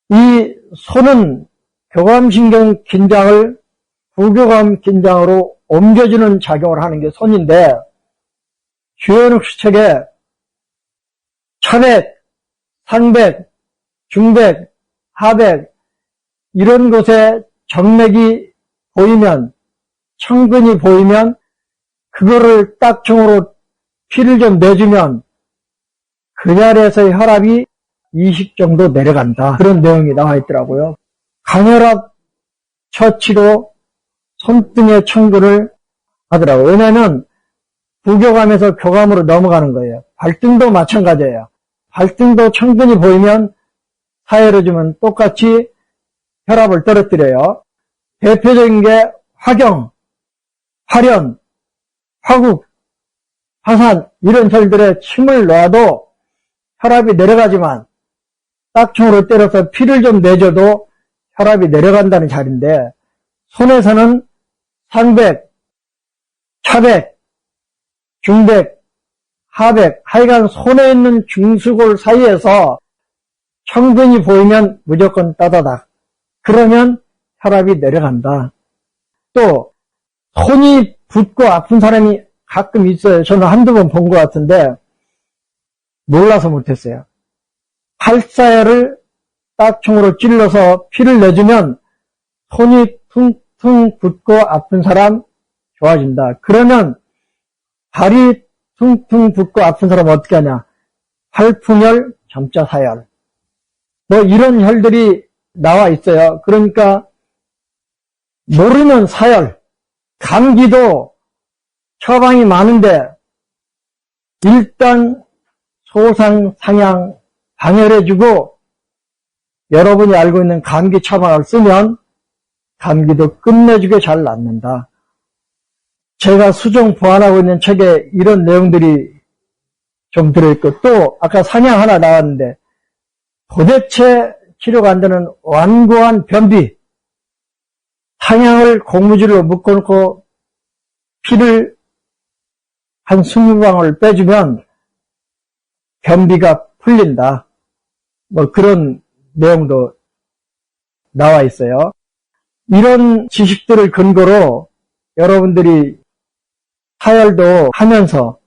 이 손은 교감신경 긴장을 부교감 긴장으로 옮겨주는 작용을 하는 게 손인데, 주연욱 책에 차백, 상백, 중백, 하백 이런 곳에 정맥이 보이면, 청근이 보이면 그거를 딱총으로 피를 좀 내주면 그 자리에서의 혈압이 20 정도 내려간다. 그런 내용이 나와 있더라고요. 간혈압 처치로 손등의 청근을 하더라고요. 왜냐하면 부교감에서 교감으로 넘어가는 거예요. 발등도 마찬가지예요. 발등도 청근이 보이면 사열해주면 똑같이 혈압을 떨어뜨려요. 대표적인 게 화경, 화련, 화국, 화산 이런 혈들에 침을 놔도 혈압이 내려가지만 딱총으로 때려서 피를 좀 내줘도 혈압이 내려간다는 자리인데, 손에서는 상백, 차백, 중백, 하백, 하여간 손에 있는 중수골 사이에서 청근이 보이면 무조건 따다닥. 그러면 혈압이 내려간다. 또 손이 붓고 아픈 사람이 가끔 있어요. 저는 한두 번 본 것 같은데 몰라서 못했어요. 팔사혈을 딱총으로 찔러서 피를 내주면 손이 퉁퉁 붓고 아픈 사람 좋아진다. 그러면 발이 퉁퉁 붓고 아픈 사람 어떻게 하냐? 팔풍혈, 점자사혈. 뭐 이런 혈들이 나와 있어요. 그러니까 모르는 사혈, 감기도 처방이 많은데 일단 소상, 상향, 방혈해주고 여러분이 알고 있는 감기 처방을 쓰면 감기도 끝내주게 잘 낫는다. 제가 수정 보완하고 있는 책에 이런 내용들이 좀 들어있고, 또 아까 상향 하나 나왔는데 도대체 치료가 안 되는 완고한 변비, 상향을 고무줄로 묶어놓고 피를 한 20방울 빼주면 변비가 풀린다. 뭐 그런 내용도 나와 있어요. 이런 지식들을 근거로 여러분들이 사열도 하면서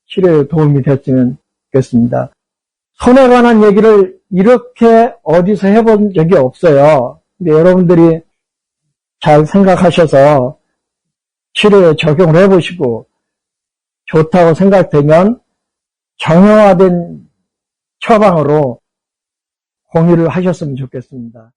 치료에 도움이 됐으면 좋겠습니다. 손에 관한 얘기를 이렇게 어디서 해본 적이 없어요. 근데 여러분들이 잘 생각하셔서 치료에 적용을 해보시고 좋다고 생각되면 정형화된 처방으로 공유를 하셨으면 좋겠습니다.